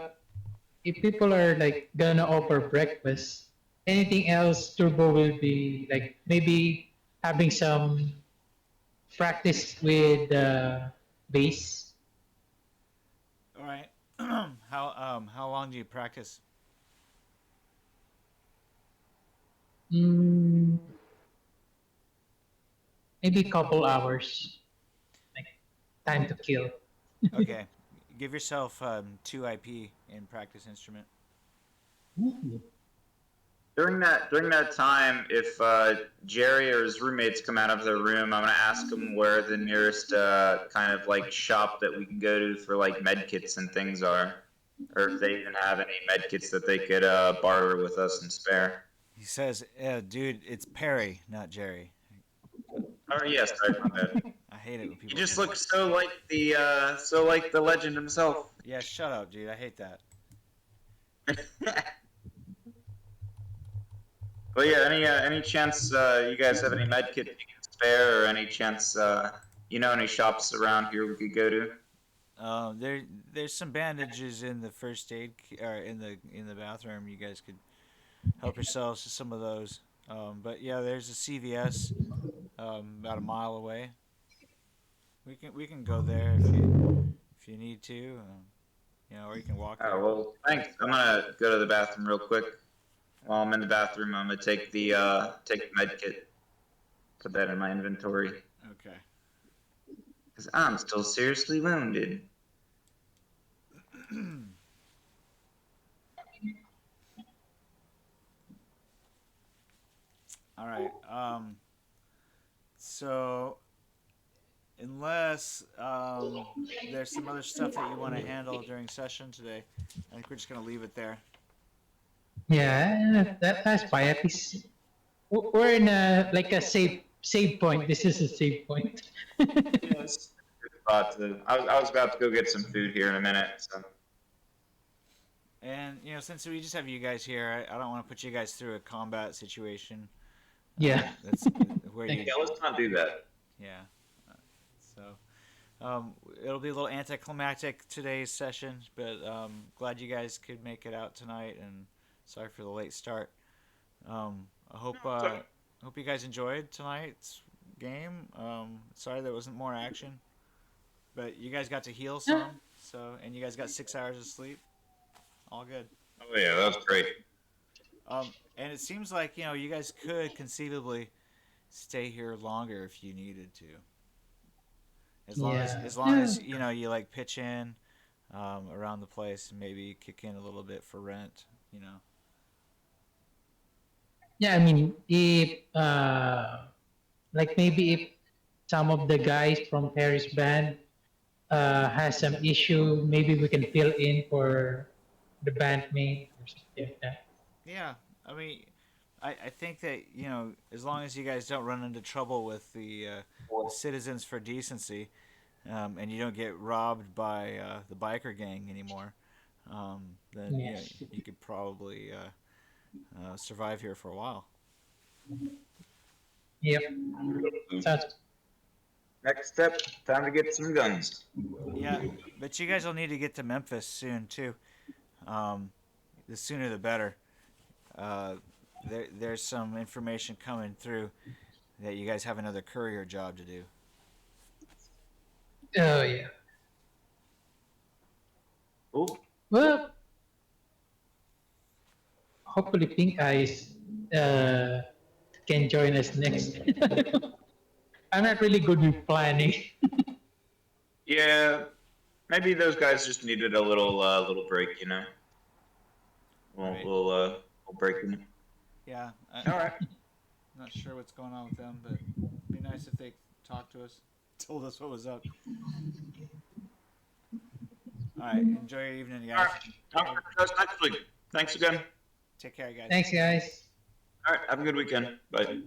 if people are like gonna offer breakfast, anything else Turbo will be like maybe having some practice with bass. All right. How long do you practice? Mm, maybe a couple hours, like time to kill. Okay. Give yourself 2 IP in practice instrument. Ooh. During that time, if Jerry or his roommates come out of their room, I'm gonna ask them where the nearest kind of like shop that we can go to for like med kits and things are, or if they even have any med kits that they could barter with us and spare. He says, dude, it's Perry, not Jerry. Oh yes, sorry about that. I hate it when He people do just that. looks so like the legend himself. Yeah, shut up, dude. I hate that. But yeah, any chance you guys have any med kit you can spare, or any chance any shops around here we could go to? There's some bandages in the first aid or in the bathroom. You guys could help yourselves to some of those. But yeah, there's a CVS about a mile away. We can go there if you need to. Or you can walk Oh there. well, thanks. I'm gonna go to the bathroom real quick. While I'm in the bathroom, I'm gonna take the med kit, put that in my inventory, Okay. because I'm still seriously wounded. All right. So unless there's some other stuff that you want to handle during session today, I think we're just gonna leave it there. Yeah, that's fine. At least we're in a like a save point. This is a save point. Yes. I was about to go get some food here in a minute. So. And since we just have you guys here, I don't want to put you guys through a combat situation. Yeah. That's where Thank you. Yeah, let's not do that. Yeah. So it'll be a little anticlimactic today's session, but glad you guys could make it out tonight, and sorry for the late start. I hope you guys enjoyed tonight's game. Sorry there wasn't more action, but you guys got to heal some, and you guys got 6 hours of sleep. All good. Oh yeah, that was great. And it seems like you guys could conceivably stay here longer if you needed to. Yeah. As long as you like pitch in around the place and maybe kick in a little bit for rent. Yeah, I mean, if like maybe if some of the guys from Paris band has some issue, maybe we can fill in for the bandmate or something like that. Yeah, I mean, I think that as long as you guys don't run into trouble with the citizens for decency, and you don't get robbed by the biker gang anymore, then Yeah. you could probably survive here for a while. Yep. Sounds Next step, time to get some guns. Yeah, but you guys will need to get to Memphis soon too. The sooner the better. There's some information coming through that you guys have another courier job to do. Oh yeah. Cool. Well, hopefully Pink Eyes uh, can join us next. I'm not really good with planning. Yeah, maybe those guys just needed a little break, you know. We'll Right. we'll break them. Yeah. All right. Not sure what's going on with them, but it'd be nice if they talked to us, told us what was up. All right. Enjoy your evening, All guys. right. I'll catch us next week. Thanks again. Take care, guys. Thanks, guys. All right. Have a good weekend. Bye.